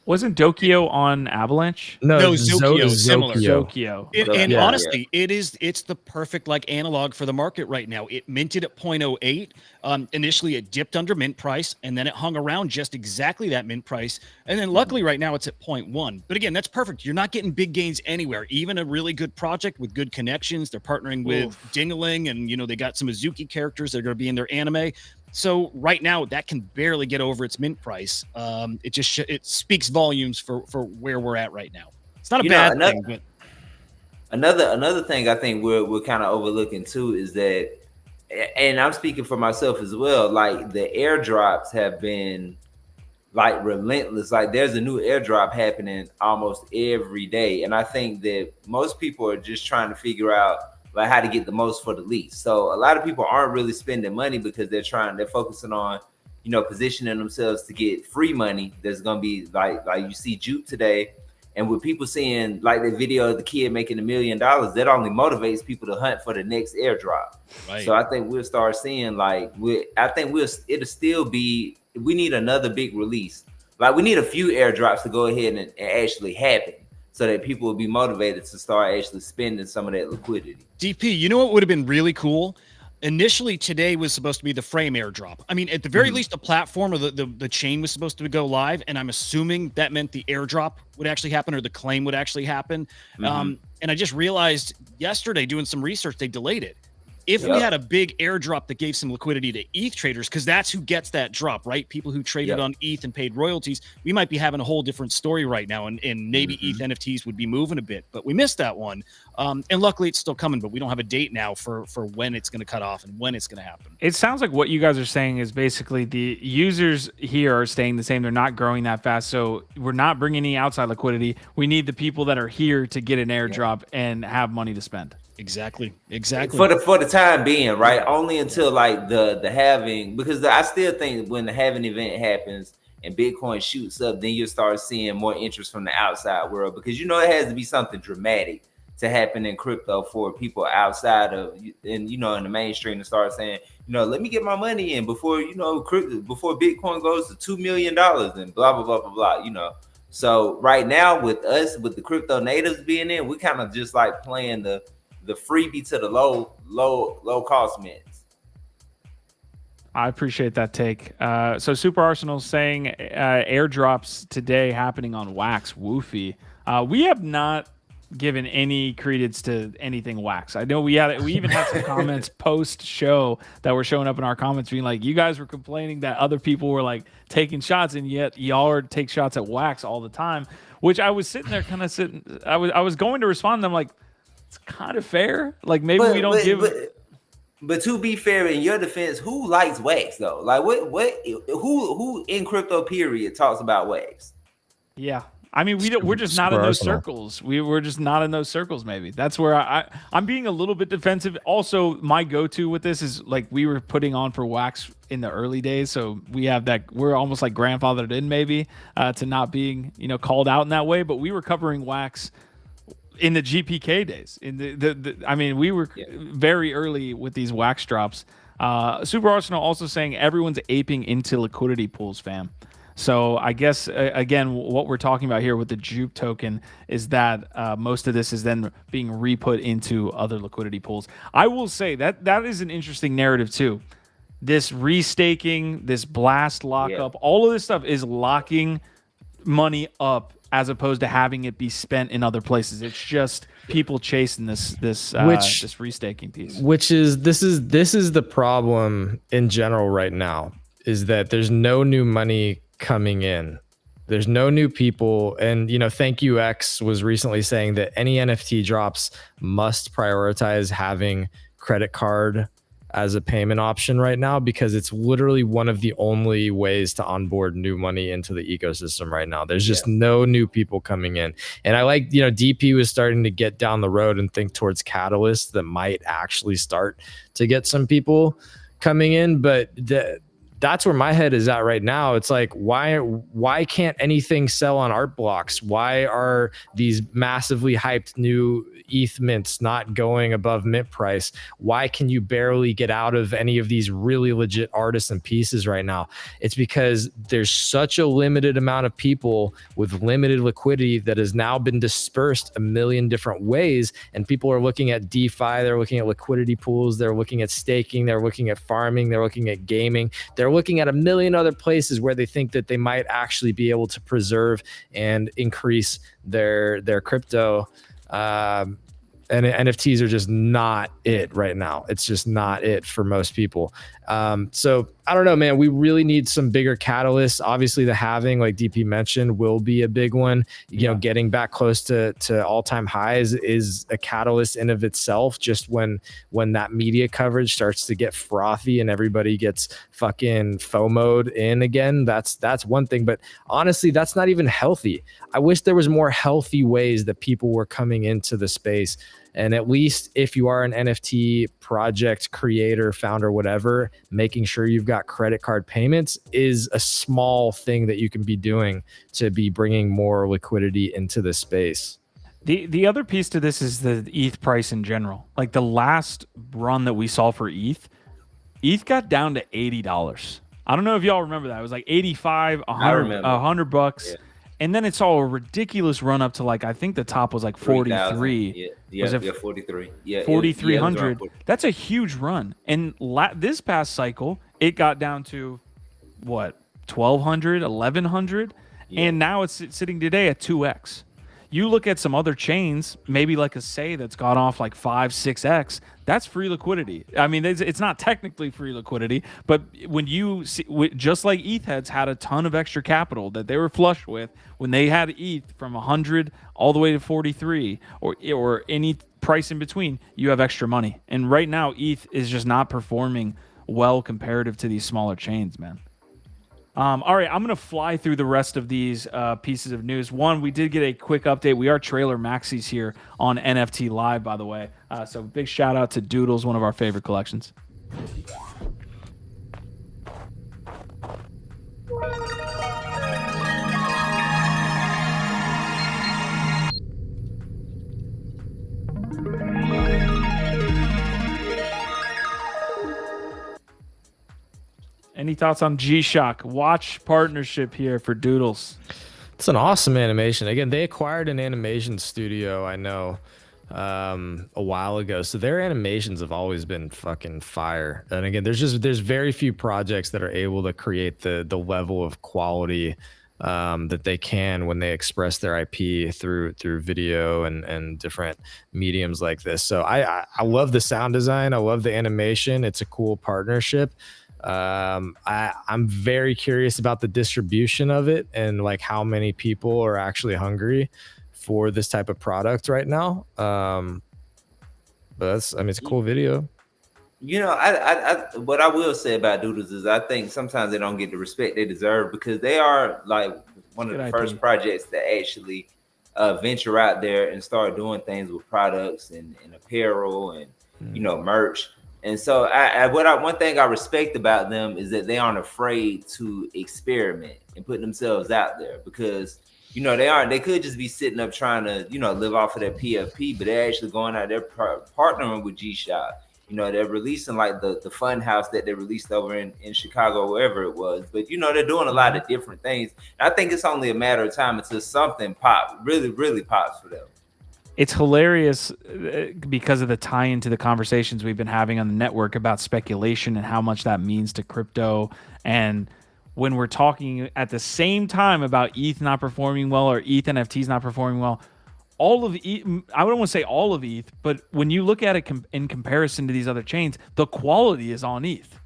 Wasn't Dokio on Avalanche? No, Zokyo, similar. Zokyo. And honestly, it's the perfect analog for the market right now. It minted at 0.08. Initially, it dipped under mint price, and then it hung around just exactly that mint price. And then luckily right now it's at 0.1. But again, that's perfect. You're not getting big gains anywhere. Even a really good project with good connections. They're partnering with Dingaling, and they got some Azuki characters that are going to be in their anime. So right now that can barely get over its mint price. It speaks volumes for where we're at right now. It's not a bad thing, but another thing I think we're kind of overlooking too is that, and I'm speaking for myself as well. Like, the airdrops have been relentless. Like, there's a new airdrop happening almost every day, and I think that most people are just trying to figure out how to get the most for the least. So a lot of people aren't really spending money because they're focusing on, positioning themselves to get free money. There's going to be like you see Jupe today. And with people seeing the video of the kid making $1 million, that only motivates people to hunt for the next airdrop. Right. So I think we'll start seeing it'll still be, we need another big release. We need a few airdrops to go ahead and actually happen, so that people will be motivated to start actually spending some of that liquidity. DP, you know what would have been really cool? Initially, today was supposed to be the frame airdrop. I mean, at the very least, the platform or the chain was supposed to go live, and I'm assuming that meant the airdrop would actually happen or the claim would actually happen. And I just realized yesterday, doing some research, they delayed it. If we had a big airdrop that gave some liquidity to ETH traders, because that's who gets that drop, right? People who traded on ETH and paid royalties, we might be having a whole different story right now, and maybe ETH NFTs would be moving a bit, but we missed that one. And luckily it's still coming, but we don't have a date now for when it's going to cut off and when it's going to happen. It sounds like what you guys are saying is basically the users here are staying the same. They're not growing that fast, so we're not bringing any outside liquidity. We need the people that are here to get an airdrop and have money to spend. Exactly. For the time being, right? Only until the halving, because I still think when the halving event happens and Bitcoin shoots up, then you'll start seeing more interest from the outside world, because it has to be something dramatic to happen in crypto for people outside of in the mainstream to start saying, let me get my money in before before Bitcoin goes to $2 million and blah blah blah blah blah. So right now with us, with the crypto natives being in, we kind of just playing the freebie to the low cost mints. I appreciate that take. So Super Arsenal's saying airdrops today happening on Wax. Woofy. We have not given any credence to anything Wax. I know we even had some comments post show that were showing up in our comments being like, you guys were complaining that other people were taking shots, and yet y'all take shots at Wax all the time, which I was sitting there I was going to respond, and I'm like, it's kind of fair. Maybe we don't give. But to be fair, in your defense, who likes Wax though? Who in crypto period talks about Wax? Yeah, I mean, we're just not in those circles. We're just not in those circles. Maybe that's where I'm being a little bit defensive. Also, my go-to with this is we were putting on for Wax in the early days, so we have that. We're almost grandfathered in maybe to not being called out in that way. But we were covering Wax in the GPK days. I mean, we were very early with these Wax drops. Super Arsenal also saying everyone's aping into liquidity pools, fam. So I guess, again, what we're talking about here with the Jupe token is that most of this is then being re-put into other liquidity pools. I will say that is an interesting narrative too. this restaking, this blast lockup, all of this stuff is locking money up as opposed to having it be spent in other places. It's just people chasing this restaking piece. This is the problem in general right now, is that there's no new money coming in. There's no new people. And, Thank You X was recently saying that any NFT drops must prioritize having credit card as a payment option right now, because it's literally one of the only ways to onboard new money into the ecosystem right now. There's just no new people coming in. And I like, DP was starting to get down the road and think towards catalysts that might actually start to get some people coming in. But that's where my head is at right now. It's like, why can't anything sell on ArtBlocks? Why are these massively hyped new ETH mints not going above mint price? Why can you barely get out of any of these really legit artists and pieces right now? It's because there's such a limited amount of people with limited liquidity that has now been dispersed a million different ways. And people are looking at DeFi, they're looking at liquidity pools, they're looking at staking, they're looking at farming, they're looking at gaming, they're looking at a million other places where they think that they might actually be able to preserve and increase their crypto. And NFTs are just not it right now. It's just not it for most people. So I don't know, man. We really need some bigger catalysts. Obviously, the halving, like DP mentioned, will be a big one. Getting back close to all-time highs is a catalyst in of itself. Just when that media coverage starts to get frothy and everybody gets fucking FOMO'd in again, that's one thing. But honestly, that's not even healthy. I wish there was more healthy ways that people were coming into the space. And at least if you are an NFT project creator, founder, whatever, making sure you've got credit card payments is a small thing that you can be doing to be bringing more liquidity into the space. The other piece to this is the ETH price in general. Like the last run that we saw for ETH got down to $80. I don't know if y'all remember that. It was like 85, 100, $100. Yeah. And then it saw a ridiculous run up to I think the top was 43. Yeah, 43. Yeah, 4,300. That's a huge run. And this past cycle, it got down to what, 1,200, 1,100, and now it's sitting today at 2x. You look at some other chains, maybe like a SEI that's got off 5, 6x. That's free liquidity. I mean, it's not technically free liquidity, but when you see, just like ETH heads had a ton of extra capital that they were flush with when they had ETH from 100 all the way to 43 or any price in between, you have extra money. And right now, ETH is just not performing well comparative to these smaller chains, man. All right, I'm going to fly through the rest of these pieces of news. One, we did get a quick update. We are trailer maxis here on NFT Live, by the way. So big shout out to Doodles, one of our favorite collections. Any thoughts on GShock? Watch partnership here for Doodles. It's an awesome animation. Again, they acquired an animation studio, I know, a while ago. So their animations have always been fucking fire. And again, there's very few projects that are able to create the level of quality that they can when they express their IP through video and different mediums like this. So I love the sound design. I love the animation. It's a cool partnership. I'm very curious about the distribution of it and how many people are actually hungry for this type of product right now. But it's a cool video. I what I will say about Doodles is I think sometimes they don't get the respect they deserve because they are one of the first projects that actually venture out there and start doing things with products and apparel and merch. And so one thing I respect about them is that they aren't afraid to experiment and put themselves out there because, they could just be sitting up trying to, live off of their PFP, but they're actually going out there partnering with GShock. They're releasing the fun house that they released over in Chicago, wherever it was. But, they're doing a lot of different things. And I think it's only a matter of time until something really, really pops for them. it's hilarious because of the tie into the conversations we've been having on the network about speculation and how much that means to crypto. And when we're talking at the same time about ETH not performing well or ETH NFTs not performing well, all of ETH, I wouldn't want to say all of ETH, but when you look at it in comparison to these other chains, the quality is on ETH.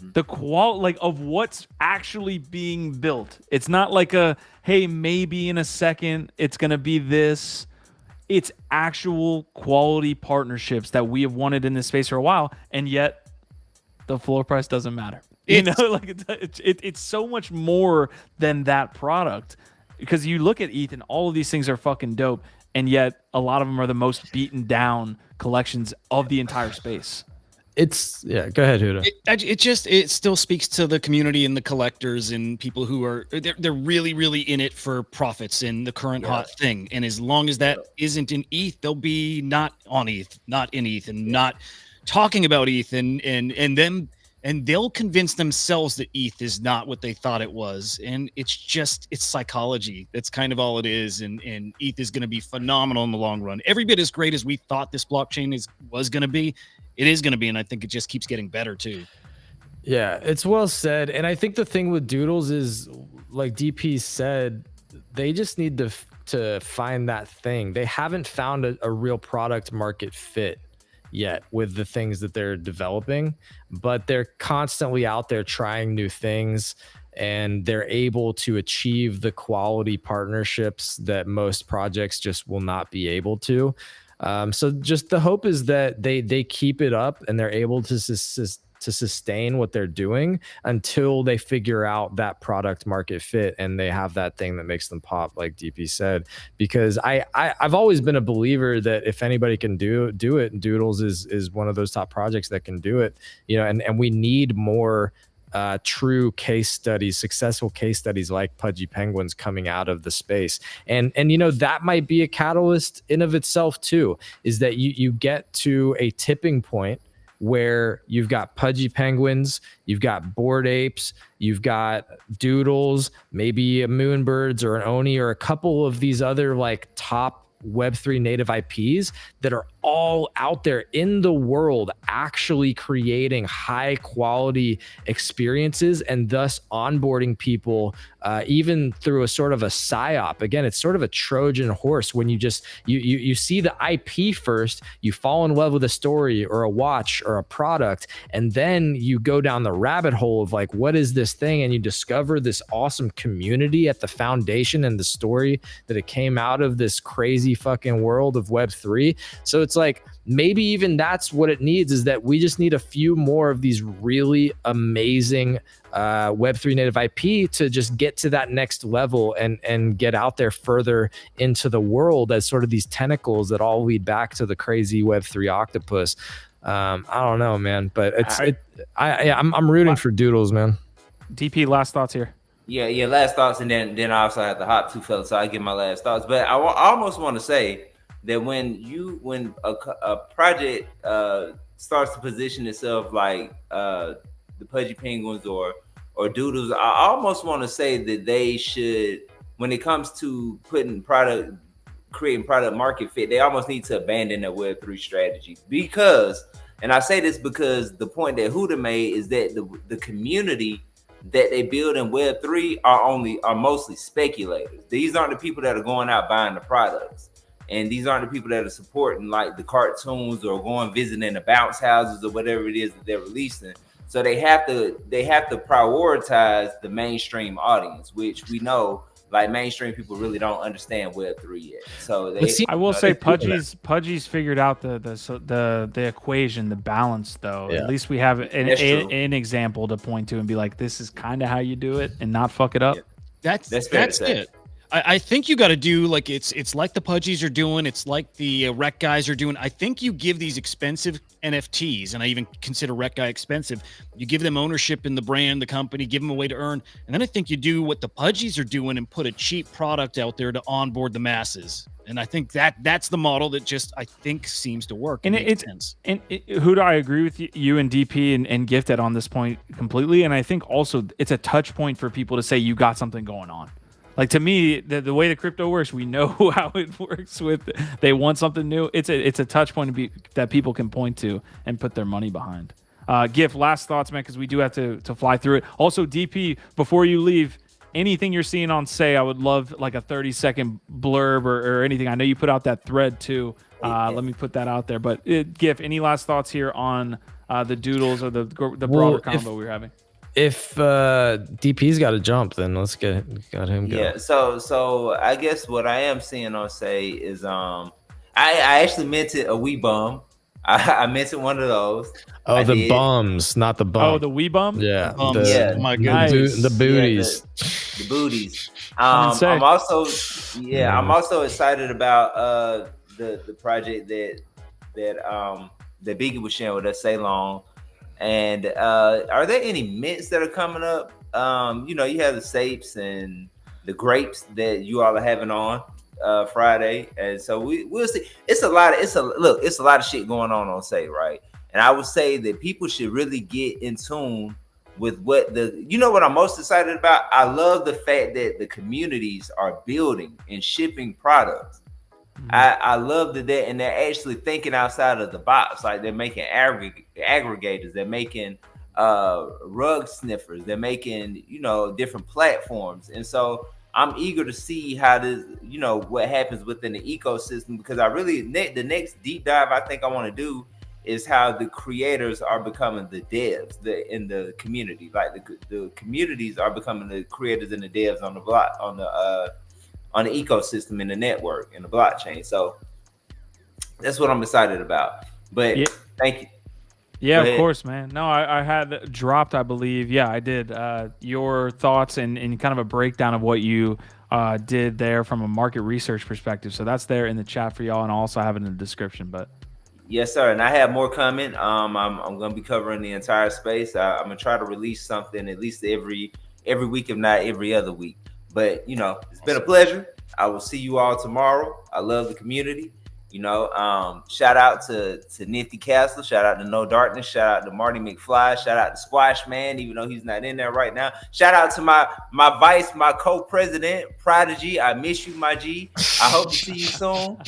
The like of what's actually being built. It's not like a, hey, maybe in a second it's going to be this. It's actual quality partnerships that we have wanted in this space for a while, and yet the floor price doesn't matter. Like it's so much more than that product, because you look at ETH and all of these things are fucking dope, and yet a lot of them are the most beaten down collections of the entire space. It's go ahead, Hudah. It still speaks to the community and the collectors and people who are they're really, really in it for profits in the current hot thing. And as long as that isn't in ETH, they'll be not on ETH, not in ETH, and not talking about ETH, and they'll convince themselves that ETH is not what they thought it was. And it's psychology. That's kind of all it is. And ETH is going to be phenomenal in the long run. Every bit as great as we thought this blockchain was going to be. It is going to be, and I think it just keeps getting better too. Yeah, it's well said. And I think the thing with Doodles is, like DP said, they just need to find that thing. They haven't found a real product market fit yet with the things that they're developing, but they're constantly out there trying new things, and they're able to achieve the quality partnerships that most projects just will not be able to. So just the hope is that they keep it up and they're able to sustain what they're doing until they figure out that product market fit and they have that thing that makes them pop, like DP said. Because I've always been a believer that if anybody can do it, Doodles is one of those top projects that can do it. And we need more true case studies, successful case studies like Pudgy Penguins coming out of the space. And that might be a catalyst in of itself too, is that you get to a tipping point where you've got Pudgy Penguins, you've got Bored Apes, you've got Doodles, maybe a Moonbirds or an Oni or a couple of these other like top Web3 native IPs that are all out there in the world actually creating high quality experiences and thus onboarding people even through a sort of a psyop. Again, it's sort of a Trojan horse when you see the IP first, you fall in love with a story or a watch or a product, and then you go down the rabbit hole of like, what is this thing? And you discover this awesome community at the foundation and the story that it came out of this crazy fucking world of Web3. So it's like, maybe even that's what it needs, is that we just need a few more of these really amazing Web3 native IP to just get to that next level and get out there further into the world as sort of these tentacles that all lead back to the crazy Web3 octopus. I don't know, man, but I'm rooting for Doodles, man. DP, last thoughts here. Yeah, last thoughts, and then I also have to hop too, fellas, so I give my last thoughts. But I almost want to say that when a project starts to position itself like the Pudgy Penguins or Doodles, I almost want to say that they should, when it comes to creating product market fit, they almost need to abandon their Web3 strategy. Because, and I say this because the point that Hudah made is that the community that they build in Web3 are mostly speculators. These aren't the people that are going out buying the products. And these aren't the people that are supporting like the cartoons or going visiting the bounce houses or whatever it is that they're releasing. So they have to prioritize the mainstream audience, which we know like mainstream people really don't understand Web3 yet. So I will say Pudgy's figured out the equation, the balance though. Yeah. At least we have an example to point to and be like, this is kind of how you do it and not fuck it up. Yeah. That's it. I think you got to do like it's like the Pudgies are doing. It's like the Rec guys are doing. I think you give these expensive NFTs, and I even consider Rec guy expensive. You give them ownership in the brand, the company, give them a way to earn. And then I think you do what the Pudgies are doing and put a cheap product out there to onboard the masses. And I think that's the model that just, I think, seems to work. And makes sense. And Hudah, I agree with you and DP and Gifted on this point completely. And I think also it's a touch point for people to say you got something going on. Like to me, the way the crypto works, we know how it works. With they want something new. It's a touch point that people can point to and put their money behind. Gif, last thoughts, man, because we do have to fly through it. Also, DP, before you leave, anything you're seeing on Say, I would love like a 30-second blurb or anything. I know you put out that thread too. Let me put that out there. But Gif, any last thoughts here on the Doodles or the broader combo we're having? If DP's got to jump, then let's got him go. Yeah. So I guess what I am seeing on Say is I actually mentioned a Wee Bum. I mentioned one of those. Oh, I the did. bums, not the bum. Oh, the Wee Bum? Yeah. Bums. Yeah. My Nice. goodness. The booties. The booties. Say. I'm also excited about the project that Biggie was sharing with us, Say Long. And are there any mints that are coming up? You know, you have the Sapes and the grapes that you all are having on Friday, and so we'll see. It's a lot of shit going on Say, right? And I would say that people should really get in tune with what what I'm most excited about. I love the fact that the communities are building and shipping products. I love that and they're actually thinking outside of the box. Like they're making aggregators, they're making rug sniffers, they're making different platforms, and so I'm eager to see how this what happens within the ecosystem, because the next deep dive I think I want to do is how the creators are becoming the devs in the community. Like the communities are becoming the creators and the devs on the block on the ecosystem, in the network, in the blockchain. So that's what I'm excited about. But Yeah. thank you. Yeah, Go of ahead. course, man. No, I had dropped, I believe. Yeah, I did. Your thoughts and kind of a breakdown of what you did there from a market research perspective. So that's there in the chat for y'all, and I'll also have it in the description. But Yes, sir. And I have more coming. I'm going to be covering the entire space. I'm going to try to release something at least every week, if not every other week. But, it's been a pleasure. I will see you all tomorrow. I love the community. Shout out to Nifty Castle. Shout out to No Darkness. Shout out to Marty McFly. Shout out to Squash Man, even though he's not in there right now. Shout out to my vice, my co-president, Prodigy. I miss you, my G. I hope to see you soon.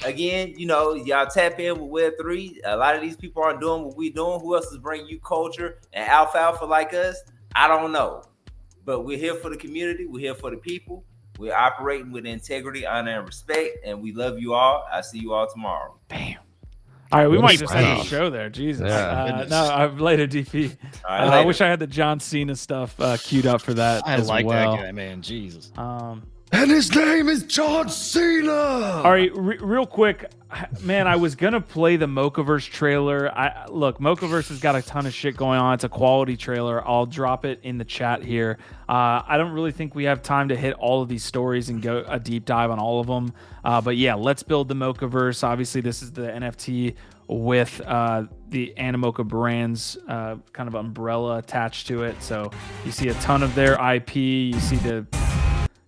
Again, y'all tap in with Web3. A lot of these people aren't doing what we're doing. Who else is bringing you culture and alfalfa like us? I don't know. But we're here for the community. We're here for the people. We're operating with integrity, honor, and respect. And we love you all. I'll see you all tomorrow. damn. All right, we What might a just end the sign-off. show there. Jesus. Yeah. No, I've later, DP. All right, I later. wish I had the John Cena stuff queued up for that. I as like well. that guy, man. Jesus. And his name is John Cena. All right, real quick, man, I was gonna play the Mocaverse trailer. Look, Mocaverse has got a ton of shit going on. It's a quality trailer. I'll drop it in the chat here. I don't really think we have time to hit all of these stories and go a deep dive on all of them. But yeah, let's build the Mocaverse. Obviously, this is the NFT with the Animoca brands kind of umbrella attached to it. So you see a ton of their IP.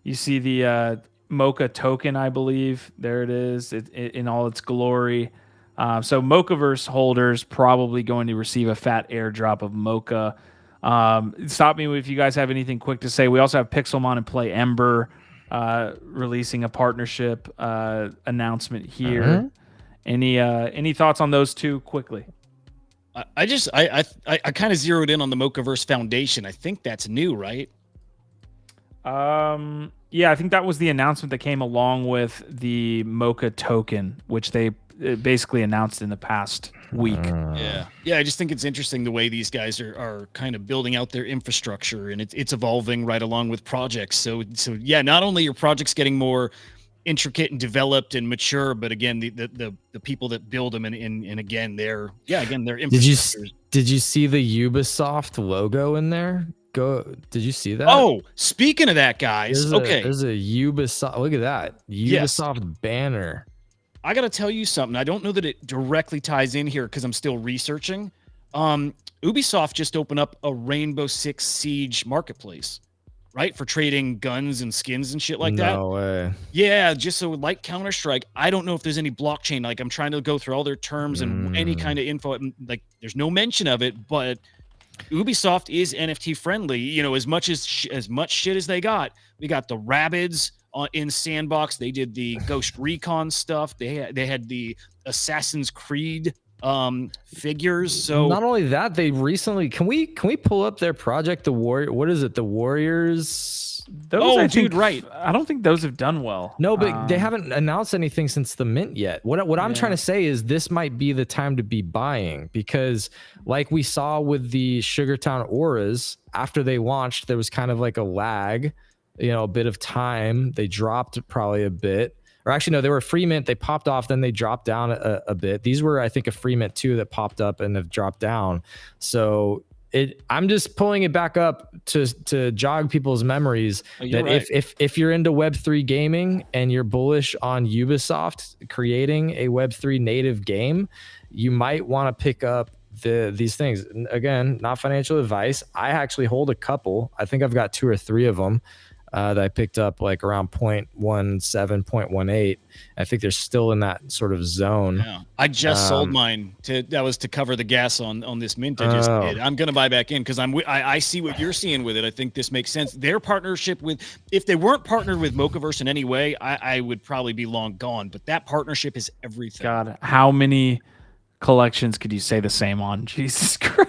You see the Mocha token, I believe. There it is, in all its glory. So Mocaverse holders probably going to receive a fat airdrop of Mocha. Stop me if you guys have anything quick to say. We also have Pixelmon and PlayEmber releasing a partnership announcement here. Any thoughts on those two quickly? I kind of zeroed in on the Mocaverse Foundation. I think that's new, right? Yeah, I think that was the announcement that came along with the Mocha token, which they basically announced in the past week. Yeah. I just think it's interesting the way these guys are kind of building out their infrastructure, and it's evolving right along with projects. So yeah, not only are projects getting more intricate and developed and mature, but again, the people that build them and again, their infrastructure. Did you see the Ubisoft logo in there? Did you see that? Oh, speaking of that, guys. There's a Ubisoft. Look at that Ubisoft banner. I got to tell you something. I don't know that it directly ties in here because I'm still researching. Ubisoft just opened up a Rainbow Six Siege marketplace, right? For trading guns and skins and shit like that. No way. Yeah, just so like Counter-Strike, I don't know if there's any blockchain. Like I'm trying to go through all their terms and any kind of info. Like there's no mention of it, but Ubisoft is NFT friendly. You know, as much shit as they got, we got the Rabbids in Sandbox. They did the Ghost Recon stuff. They had the Assassin's Creed figures. So not only that, they recently can we pull up their project, the Warrior? What is it? The Warriors. Those, I dude, think, right. I don't think those have done well. No, but they haven't announced anything since the mint yet. What I'm trying to say is this might be the time to be buying, because like we saw with the Sugartown Auras, after they launched, there was kind of like a lag, you know, a bit of time. They dropped probably a bit. Or actually, no, they were free mint. They popped off, then they dropped down a bit. These were, I think, a free mint too that popped up and have dropped down. So I'm just pulling it back up to jog people's memories that right. if you're into Web3 gaming and you're bullish on Ubisoft creating a Web3 native game, you might want to pick up these things. Again, not financial advice. I actually hold a couple. I think I've got 2 or 3 of them that I picked up like around 0.17, 0.18. I think they're still in that sort of zone. Yeah. I just sold mine that was to cover the gas on this mint I just did. I'm going to buy back in because I see what you're seeing with it. I think this makes sense. Their partnership with, if they weren't partnered with Mocaverse in any way, I would probably be long gone, but that partnership is everything. God, how many collections could you say the same on? Jesus Christ.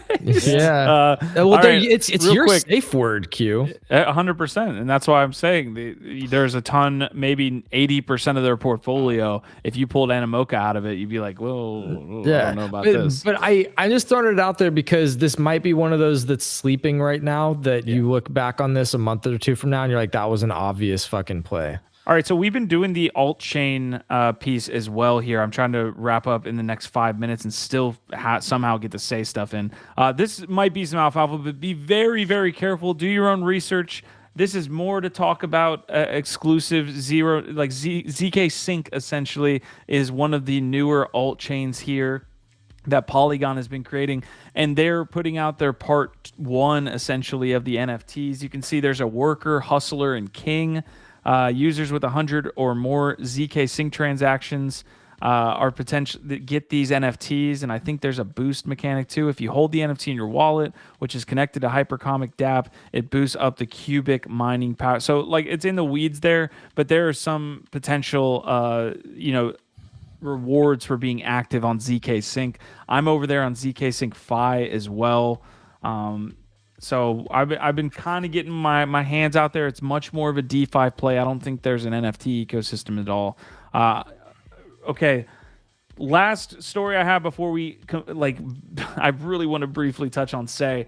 Yeah. Well, right, it's your safe word, Q. 100%. And that's why I'm saying there's a ton, maybe 80% of their portfolio. If you pulled Animoca out of it, you'd be like, whoa, I don't know about this. But I just throwing it out there because this might be one of those that's sleeping right now that you look back on this a month or 2 from now and you're like, that was an obvious fucking play. All right, so we've been doing the alt chain piece as well here. I'm trying to wrap up in the next 5 minutes and still somehow get to say stuff in. This might be some alfalfa, but be very, very careful. Do your own research. This is more to talk about exclusive zero, like Zksync essentially is one of the newer alt chains here that Polygon has been creating, and they're putting out their part 1 essentially of the NFTs. You can see there's a worker, hustler, and king. Users with 100 or more Zksync transactions are potential get these NFTs, and I think there's a boost mechanic too. If you hold the NFT in your wallet, which is connected to Hypercomic DApp, it boosts up the cubic mining power. So like it's in the weeds there, but there are some potential rewards for being active on Zksync. I'm over there on Zksync Fi as well. So I've been kind of getting my hands out there. It's much more of a DeFi play. I don't think there's an NFT ecosystem at all. Okay, last story I have before we I really want to briefly touch on SEI.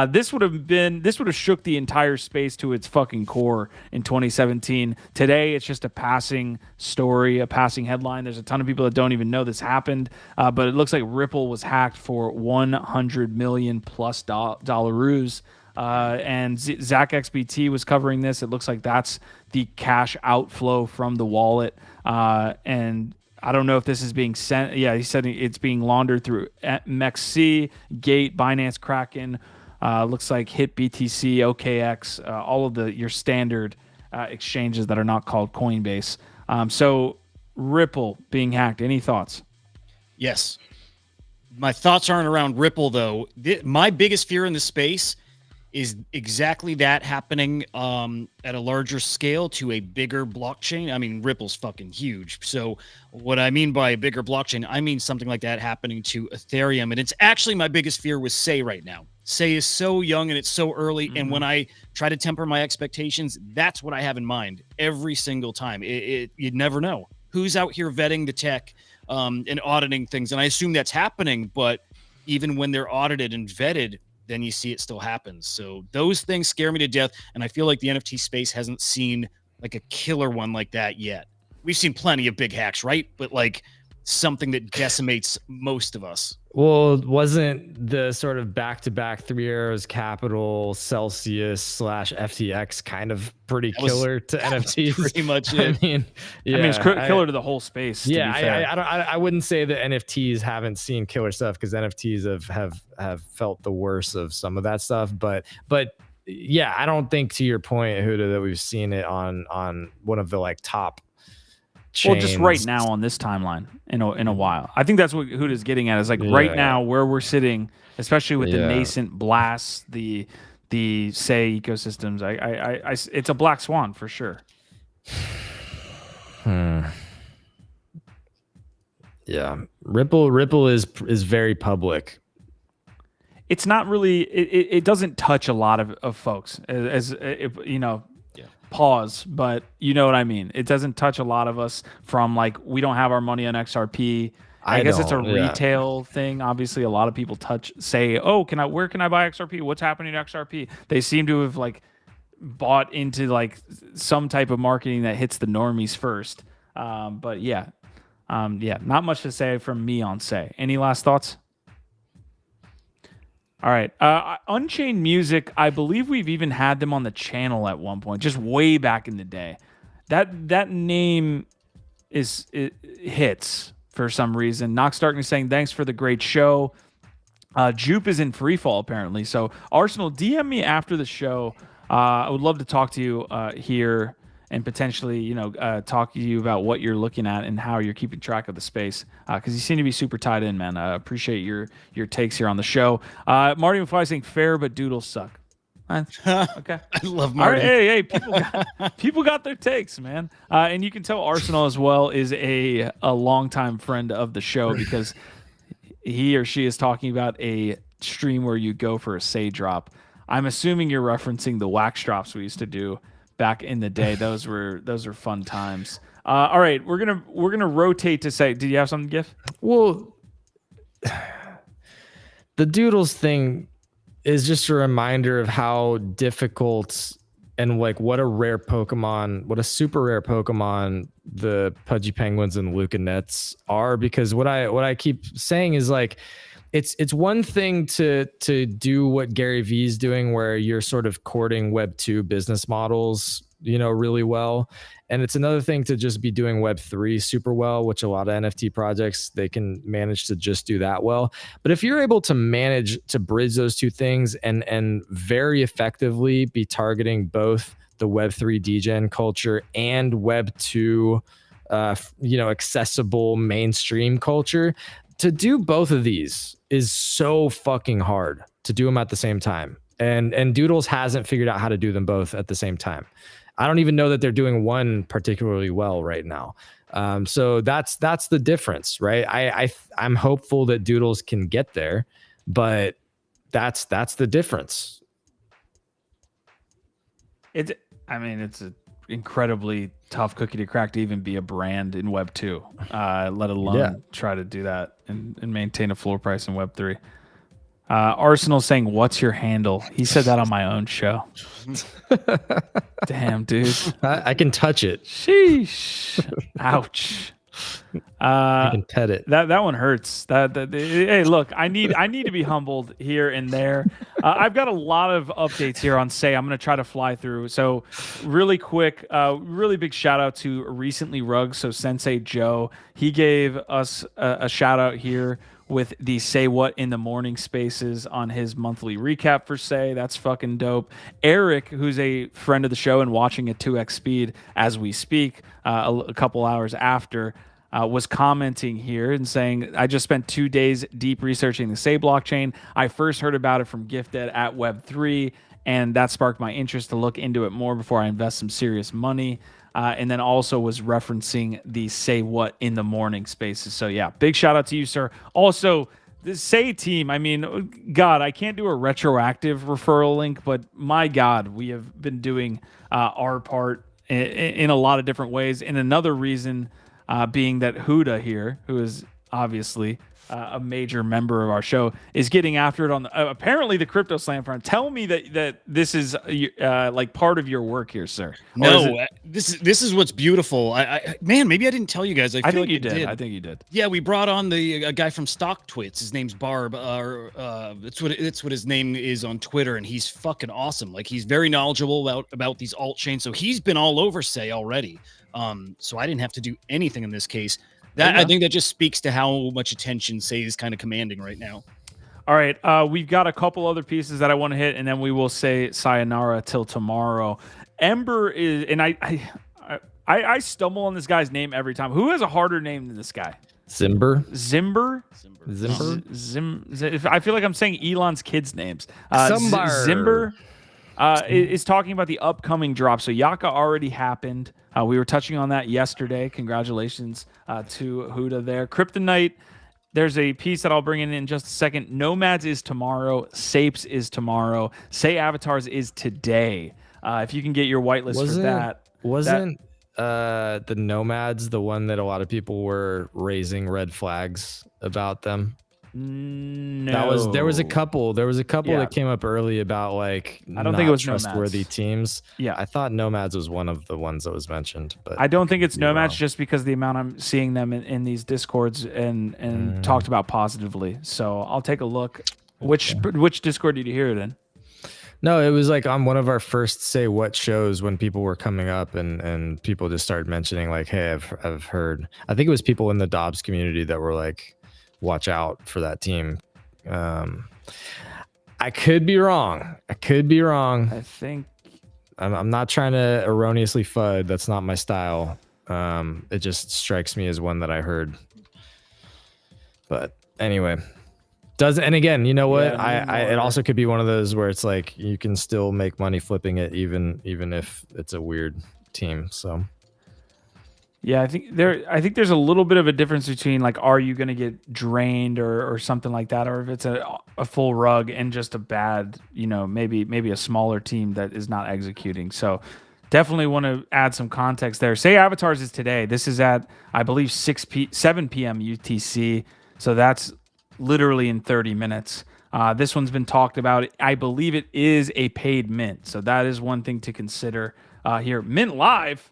This would have shook the entire space to its fucking core in 2017. Today it's just a passing story, a passing headline. There's a ton of people that don't even know this happened, but it looks like Ripple was hacked for $100 million plus dollaroos. And ZachXBT was covering this. It looks like that's the cash outflow from the wallet, and I don't know if this is being sent. Yeah, he said it's being laundered through MEXC, Gate, Binance, Kraken. Looks like HIT, BTC, OKX, all of your standard exchanges that are not called Coinbase. So Ripple being hacked. Any thoughts? Yes. My thoughts aren't around Ripple, though. My biggest fear in the space is exactly that happening at a larger scale to a bigger blockchain. I mean, Ripple's fucking huge. So what I mean by a bigger blockchain, I mean something like that happening to Ethereum. And it's actually my biggest fear with SEI right now. SEI is so young and it's so early. Mm-hmm. And when I try to temper my expectations, that's what I have in mind every single time. You'd never know who's out here vetting the tech and auditing things. And I assume that's happening, but even when they're audited and vetted, then you see it still happens. So those things scare me to death. And I feel like the NFT space hasn't seen like a killer one like that yet. We've seen plenty of big hacks, right? But like something that decimates most of us. Well, wasn't the sort of back-to-back 3 Arrows Capital, Celsius / FTX kind of pretty killer to NFTs? Pretty much it. I mean, it's killer to the whole space. Yeah, I wouldn't say that NFTs haven't seen killer stuff because NFTs have felt the worst of some of that stuff. But yeah, I don't think, to your point, Hudah, that we've seen it on one of the like top chains. Well, just right now on this timeline in a while. I think that's what Hudah's getting at, is like right now where we're sitting, especially with the Yeah. nascent blasts, the SEI ecosystems. It's a black swan for sure. Yeah, Ripple is very public. It's not really. It doesn't touch a lot of folks, as you know. Pause, but you know what I mean. It doesn't touch a lot of us from like we don't have our money on XRP. I guess it's a retail thing. Obviously, a lot of people say, "Oh, where can I buy XRP? What's happening to XRP?" They seem to have like bought into like some type of marketing that hits the normies first. But yeah, not much to say from me on SEI. Any last thoughts? All right. Unchained Music, I believe we've even had them on the channel at one point, just way back in the day. That name it hits for some reason. Nox Darkness saying, thanks for the great show. Jupe is in free fall, apparently. So, Arsenal, DM me after the show. I would love to talk to you here and potentially, talk to you about what you're looking at and how you're keeping track of the space. Because you seem to be super tied in, man. I appreciate your takes here on the show. Marty McFly saying fair, but Doodles suck. Okay. I love Marty. All right, hey, people got their takes, man. And you can tell Arsenal as well is a longtime friend of the show because he or she is talking about a stream where you go for a SEI drop. I'm assuming you're referencing the wax drops we used to do back in the day. Those were fun times. All right, we're gonna rotate to say. Did you have something, Gif? Well, the Doodles thing is just a reminder of how difficult and like what a super rare Pokemon the Pudgy Penguins and Luca Nets are. Because what I keep saying is like, it's one thing to do what Gary Vee's doing, where you're sort of courting Web 2 business models, really well. And it's another thing to just be doing Web 3 super well, which a lot of NFT projects, they can manage to just do that well. But if you're able to manage to bridge those two things and very effectively be targeting both the Web 3 degen culture and Web 2, accessible mainstream culture, to do both of these is so fucking hard to do them at the same time. And Doodles hasn't figured out how to do them both at the same time. I don't even know that they're doing one particularly well right now. So that's the difference, right? I'm hopeful that Doodles can get there, but that's the difference. It's an incredibly tough cookie to crack to even be a brand in Web 2, let alone try to do that and maintain a floor price in Web 3. Arsenal saying, what's your handle? He said that on my own show. Damn, dude. I can touch it. Sheesh. Ouch. I can pet it. That one hurts. Hey, look, I need to be humbled here and there. I've got a lot of updates here on SEI. I'm going to try to fly through. So really quick, really big shout out to Recently Rugs. So Sensei Joe, he gave us a shout out here with the Say What in the Morning spaces on his monthly recap for SEI. That's fucking dope. Eric, who's a friend of the show and watching at 2x speed as we speak, a couple hours after, was commenting here and saying, I just spent 2 days deep researching the SEI blockchain. I first heard about it from Gifted at Web3, and that sparked my interest to look into it more before I invest some serious money. And then also was referencing the Say What in the Morning spaces. So yeah, big shout out to you, sir. Also, the SEI team, God, I can't do a retroactive referral link, but my God, we have been doing our part in a lot of different ways. And another reason being that Hudah here, who is obviously a major member of our show, is getting after it on apparently the Crypto Slam front. Tell me that this is like part of your work here, sir. No, this is what's beautiful. Man, maybe I didn't tell you guys. I feel think like you did. I think you did. Yeah, we brought on a guy from StockTwits. His name's Barb. That's what his name is on Twitter, and he's fucking awesome. Like, he's very knowledgeable about these alt chains. So he's been all over SEI already. So I didn't have to do anything in this case. I think that just speaks to how much attention SEI is kind of commanding right now. All right, we've got a couple other pieces that I want to hit, and then we will say sayonara till tomorrow. Ember is, and I stumble on this guy's name every time. Who has a harder name than this guy? Zimber. Zimber. I feel like I'm saying Elon's kids' names. Zimber is talking about the upcoming drop. So Yaka already happened. We were touching on that yesterday. Congratulations to Hudah there. Kryptonite. There's a piece that I'll bring in just a second. Nomads is tomorrow. Sapes is tomorrow. Say Avatars is today. If you can get your whitelist for that. Wasn't the Nomads the one that a lot of people were raising red flags about them? No. There was a couple that came up early about like I don't think it was trustworthy Nomads. Teams. Yeah. I thought Nomads was one of the ones that was mentioned, but I don't think it's Nomads wrong. just because the amount I'm seeing them in these discords and talked about positively. So I'll take a look. Which Discord did you hear it in? No, it was like on one of our first Say What shows when people were coming up and people just started mentioning like, hey, I've heard. I think it was people in the Dobbs community that were like, watch out for that team. I could be wrong. I think I'm not trying to erroneously FUD. That's not my style. It just strikes me as one that I heard. But anyway, and again, you know what? It also could be one of those where it's like you can still make money flipping it even if it's a weird team. So yeah, I think there's a little bit of a difference between like, are you going to get drained or something like that, or if it's a full rug and just a bad, maybe a smaller team that is not executing. So definitely want to add some context there. Say Avatars is today. This is at, I believe, 7 p.m. UTC. So that's literally in 30 minutes. This one's been talked about. I believe it is a paid mint. So that is one thing to consider here. Mint Live.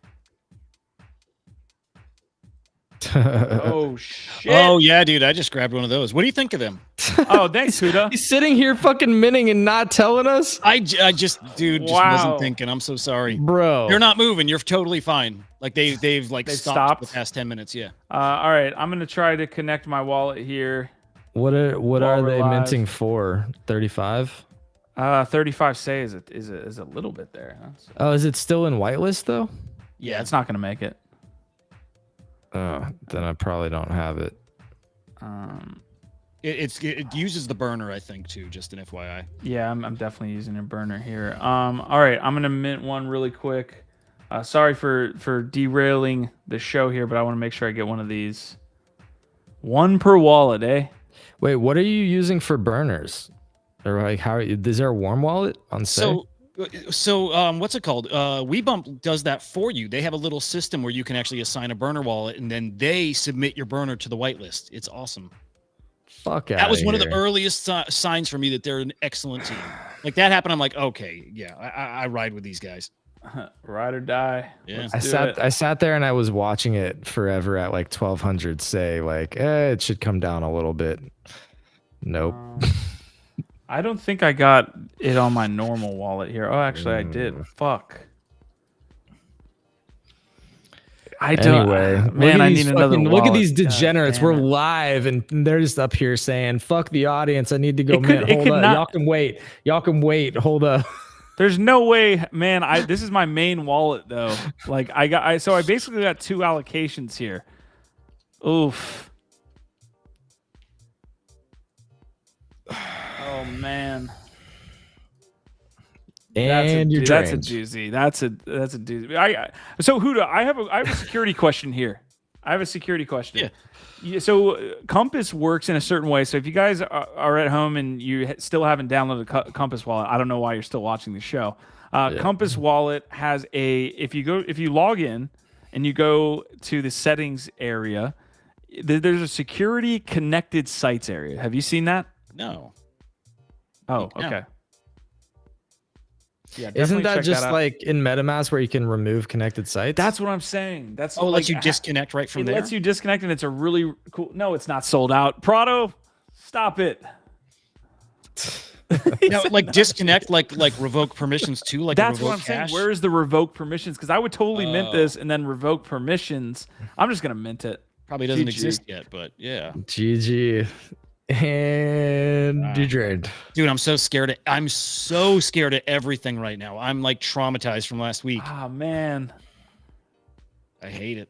Oh shit! Oh yeah, dude, I just grabbed one of those. What do you think of them? Oh, thanks, Hudah. He's sitting here fucking minting and not telling us. I just wasn't thinking. I'm so sorry, bro. They're not moving. You're totally fine. Like they've stopped the past 10 minutes. Yeah. All right, I'm gonna try to connect my wallet here. What are they live. minting for? 35. 35 say is a little bit there. Huh? So, oh, is it still in whitelist though? yeah, it's not gonna make it. Oh, then I probably don't have it. It uses the burner, I think, too. Just an FYI. Yeah, I'm definitely using a burner here. All right, I'm gonna mint one really quick. Sorry for derailing the show here, but I want to make sure I get one of these. One per wallet, eh? Wait, what are you using for burners? Or like, is there a warm wallet on Say? So what's it called? WeBump does that for you. They have a little system where you can actually assign a burner wallet, and then they submit your burner to the whitelist. It's awesome. Fuck that was one of the earliest signs for me that they're an excellent team. Like that happened, I'm like, okay, yeah, I ride with these guys. Ride or die. Yeah, I sat there and I was watching it forever at like 1200. Say like, it should come down a little bit. Nope. I don't think I got it on my normal wallet here. Oh, actually, I did. Fuck. I don't. Anyway, man, I need another wallet. Look at these degenerates. We're it. live, and they're just up here saying, "Fuck the audience. I need to go." Hold up. Y'all can wait. Y'all can wait. Hold up. There's no way, man. This is my main wallet though. Like so I basically got 2 allocations here. Oof. Oh man. And that's a doozy. That's a doozy. So Hudah, I have a security question here. I have a security question. Yeah. So Compass works in a certain way. So if you guys are at home and you still haven't downloaded Compass Wallet, I don't know why you're still watching the show. Compass Wallet has if you log in and you go to the settings area, there's a security connected sites area. Have you seen that? No. Oh, okay. Yeah, isn't that just like in MetaMask where you can remove connected sites? That's what I'm saying. That's it lets you disconnect right from there. It lets you disconnect, and it's a really cool. No, it's not sold out. Prado, stop it. No, like disconnect, like revoke permissions too. Like that's what I'm saying. Where is the revoke permissions? Because I would totally mint this and then revoke permissions. I'm just gonna mint it. Probably doesn't exist yet, but yeah. GG. And Dedrained. Dude, I'm so scared. I'm so scared of everything right now. I'm like traumatized from last week. Oh man, I hate it.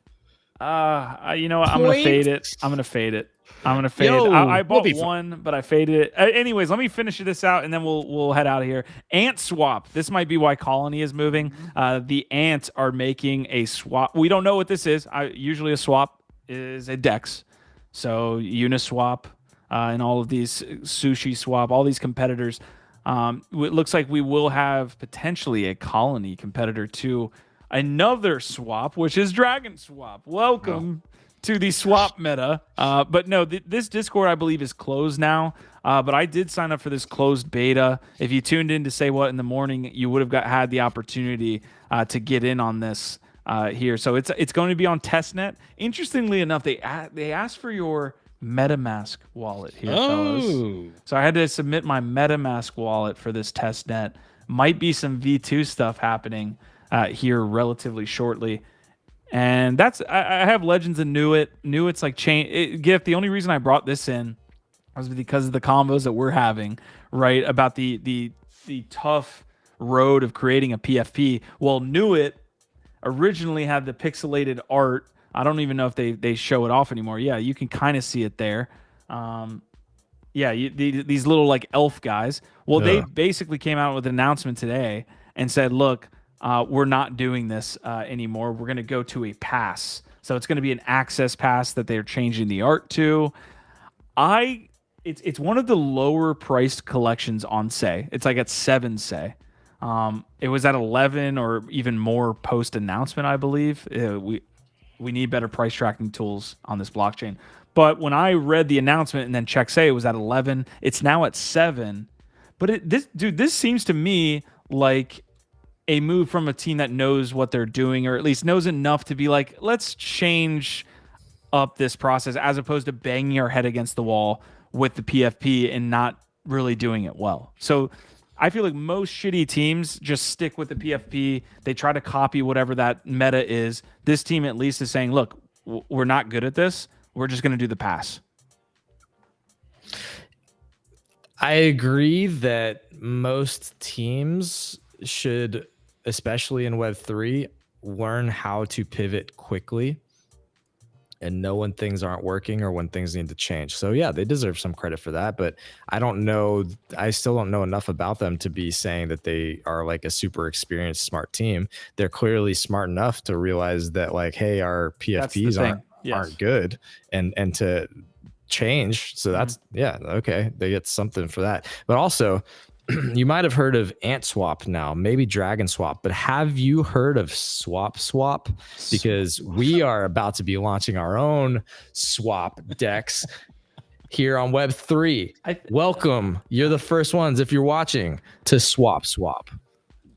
You know what? I'm gonna fade it. I'm gonna fade it. I bought be one, but I faded it. Anyways, let me finish this out, and then we'll head out of here. Ant swap. This might be why Colony is moving. The Ants are making a swap. We don't know what this is. Usually a swap is a DEX. So Uniswap and all of these Sushi Swap, all these competitors. It looks like we will have potentially a Colony competitor to another swap, which is Dragon Swap. Welcome to the swap meta. But no, this Discord, I believe, is closed now. But I did sign up for this closed beta. If you tuned in to Say What in the morning, you would have had the opportunity to get in on this here. So it's going to be on testnet. Interestingly enough, they asked for your MetaMask wallet here, fellas. So I had to submit my MetaMask wallet for this testnet. Might be some V2 stuff happening here relatively shortly. And that's I have Legends and Knew It's like Gift. The only reason I brought this in was because of the combos that we're having, right? About the tough road of creating a PFP. Well, Knew It originally had the pixelated art. I don't even know if they show it off anymore. Yeah, you can kind of see it there. These little like elf guys. Well, they basically came out with an announcement today and said, look, we're not doing this anymore. We're going to go to a pass. So it's going to be an access pass that they're changing the art to. It's one of the lower priced collections on SEI. It's like at 7 SEI. It was at 11 or even more post announcement, I believe. We need better price tracking tools on this blockchain. But when I read the announcement and then checked SEI, it was at 11. It's now at 7. But this seems to me like a move from a team that knows what they're doing, or at least knows enough to be like, let's change up this process, as opposed to banging our head against the wall with the PFP and not really doing it well. So I feel like most shitty teams just stick with the PFP. They try to copy whatever that meta is. This team at least is saying, look, we're not good at this. We're just going to do the pass. I agree that most teams should, especially in Web3, learn how to pivot quickly and know when things aren't working or when things need to change. So yeah, they deserve some credit for that, but I still don't know enough about them to be saying that they are like a super experienced, smart team. They're clearly smart enough to realize that like, hey, our PFPs aren't good and to change. So that's, okay. They get something for that. But also, you might have heard of Ant Swap now, maybe Dragon Swap, but have you heard of Swap? Because we are about to be launching our own swap decks here on Web3. Welcome. You're the first ones, if you're watching, to Swap.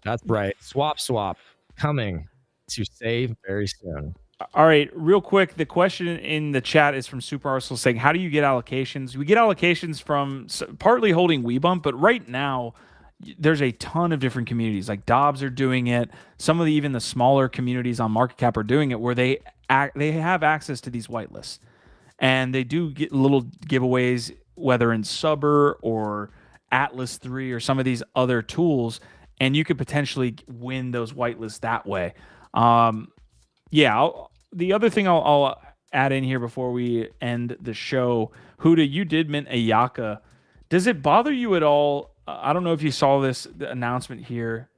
That's right. Swap coming to SEI very soon. All right, real quick, the question in the chat is from Super Arsenal saying, how do you get allocations? We get allocations from partly holding WeBump, but right now there's a ton of different communities. Like Dobbs are doing it. Some of even the smaller communities on Market Cap are doing it, where they have access to these whitelists. And they do get little giveaways, whether in Subber or Atlas 3 or some of these other tools, and you could potentially win those whitelists that way. The other thing I'll add in here before we end the show, Hudah, you did mint a Yaka. Does it bother you at all? I don't know if you saw the announcement here.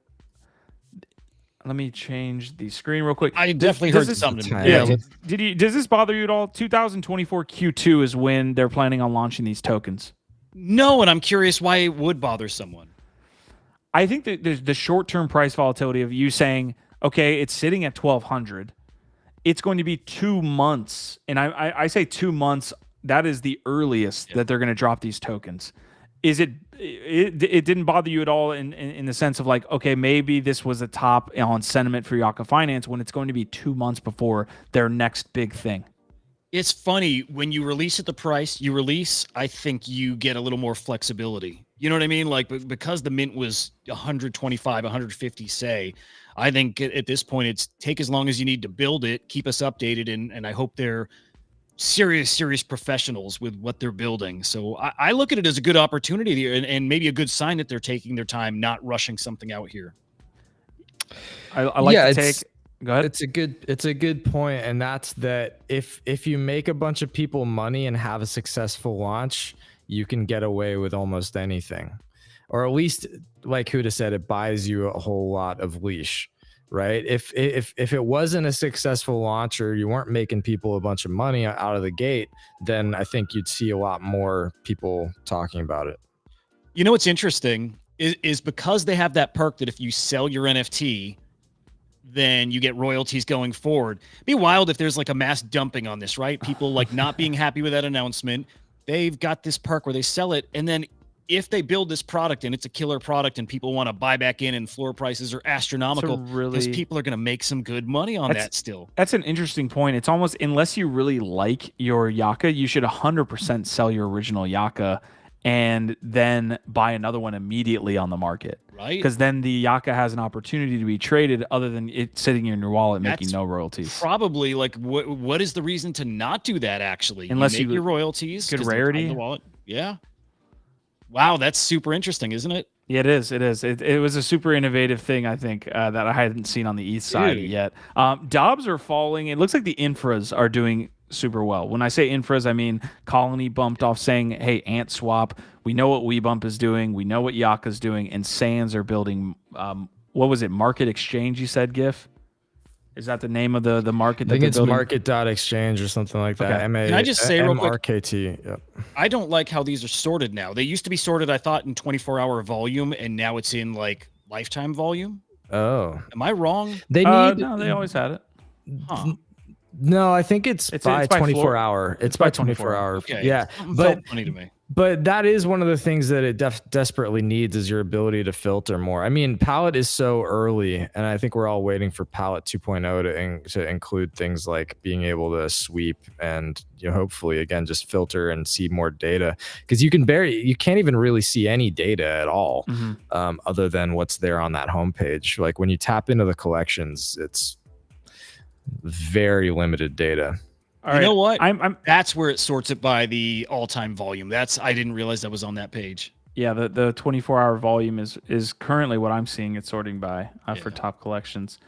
Let me change the screen real quick. I definitely heard something. Yeah. Does this bother you at all? 2024 Q2 is when they're planning on launching these tokens. No, and I'm curious why it would bother someone. I think that there's the short-term price volatility of you saying, okay, it's sitting at 1,200. It's going to be 2 months. And I say 2 months, that is the earliest that they're going to drop these tokens. It didn't bother you at all in the sense of like, okay, maybe this was a top on sentiment for Yaka Finance when it's going to be 2 months before their next big thing? It's funny, when you release at the price you release, I think you get a little more flexibility. You know what I mean? Like, because the mint was 125, 150, say, I think at this point it's take as long as you need to build it, keep us updated, and I hope they're serious professionals with what they're building. So I look at it as a good opportunity and maybe a good sign that they're taking their time, not rushing something out here. I like to take. Go ahead. It's a good point, and that's that if you make a bunch of people money and have a successful launch, you can get away with almost anything, or at least, like Hudah said, it buys you a whole lot of leash, right? If it wasn't a successful launch, or you weren't making people a bunch of money out of the gate, then I think you'd see a lot more people talking about it. You know what's interesting is because they have that perk that if you sell your NFT, then you get royalties going forward. It'd be wild if there's like a mass dumping on this, right? People like not being happy with that announcement. They've got this perk where they sell it, and then if they build this product and it's a killer product and people want to buy back in and floor prices are astronomical, because people are going to make some good money on that still. That's an interesting point. It's almost, unless you really like your Yaka, you should 100% sell your original Yaka and then buy another one immediately on the market. Right. Because then the Yaka has an opportunity to be traded other than it sitting in your wallet making no royalties. Probably like what is the reason to not do that actually? Unless you make your royalties. Good rarity. The wallet. Yeah. Wow, that's super interesting, isn't it? Yeah, it is. It is. It was a super innovative thing, I think, that I hadn't seen on the East side yet. Dobs are falling. It looks like the infras are doing super well. When I say infras, I mean Colony bumped off saying, hey, Ant Swap. We know what WeBump is doing. We know what Yaka's doing. And Sands are building, what was it, Market Exchange, you said, GIF? Is that the name of the market? I think it's market.exchange or something like that. Okay. Can I just say real quick? MRKT. Yep. I don't like how these are sorted now. They used to be sorted, I thought, in 24-hour volume, and now it's in like lifetime volume. Oh. Am I wrong? They need no, they always had it. Huh. No, I think it's by 24 hour. It's by 24 hour. Okay. Yeah. But funny to me. But that is one of the things that it desperately needs, is your ability to filter more. I mean, Palette is so early, and I think we're all waiting for Palette 2.0 to include things like being able to sweep and, you know, hopefully again just filter and see more data, because you can't even really see any data at all, other than what's there on that homepage. Like when you tap into the collections, it's very limited data. All you right. know what? I'm That's where it sorts it by the all-time volume. I didn't realize that was on that page. Yeah, the 24-hour volume is currently what I'm seeing it sorting by for top collections.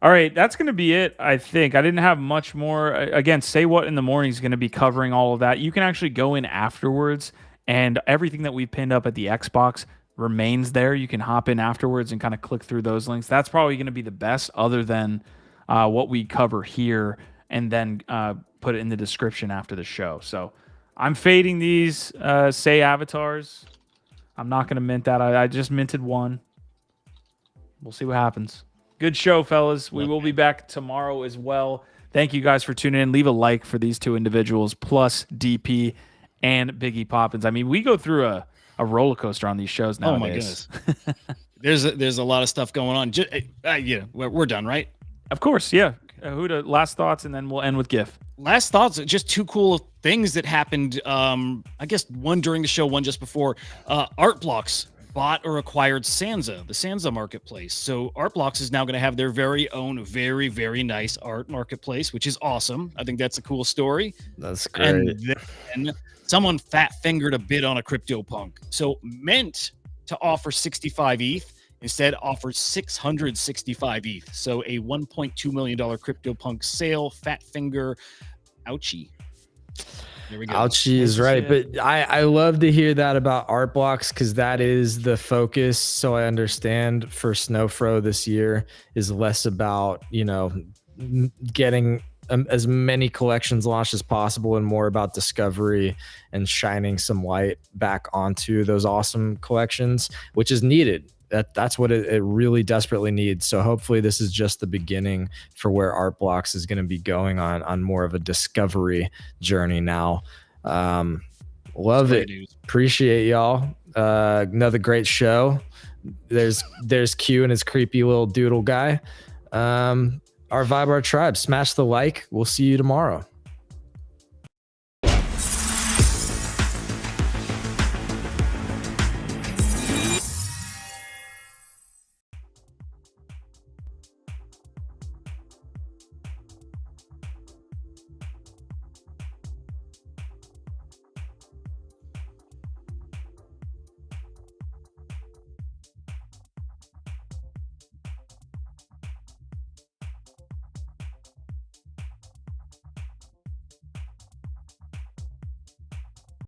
All right, that's going to be it, I think. I didn't have much more. Again, Say What in the Morning is going to be covering all of that. You can actually go in afterwards, and everything that we pinned up at the Xbox remains there. You can hop in afterwards and kind of click through those links. That's probably going to be the best, other than what we cover here, and then put it in the description after the show. So I'm fading these Say avatars. I'm not going to mint that. I just minted one. We'll see what happens. Good show, fellas. We will be back tomorrow as well. Thank you guys for tuning in. Leave a like for these two individuals, plus DP and Biggie Poppins. I mean, we go through a roller coaster on these shows nowadays. Oh, my goodness. There's a lot of stuff going on. Yeah, we're done, right? Of course, yeah. Hudah, last thoughts, and then we'll end with GIF. Last thoughts, just two cool things that happened. I guess one during the show, one just before. ArtBlocks bought or acquired Sansa, the Sansa marketplace. So ArtBlocks is now going to have their very own, very, very nice art marketplace, which is awesome. I think that's a cool story. That's great. And then someone fat-fingered a bid on a CryptoPunk. So meant to offer 65 ETH. Instead, offers 665 ETH. So a $1.2 million CryptoPunk sale. Fat finger. Ouchie. There we go. Ouchie is right. But I love to hear that about ArtBlocks, because that is the focus. So I understand for Snowfro this year is less about, you know, getting as many collections launched as possible, and more about discovery and shining some light back onto those awesome collections, which is needed. That's what it really desperately needs. So hopefully this is just the beginning for where ArtBlocks is going to be going on more of a discovery journey now. Love it. News. Appreciate y'all. Another great show. There's Q and his creepy little doodle guy. Our Vibe, our tribe. Smash the like. We'll see you tomorrow.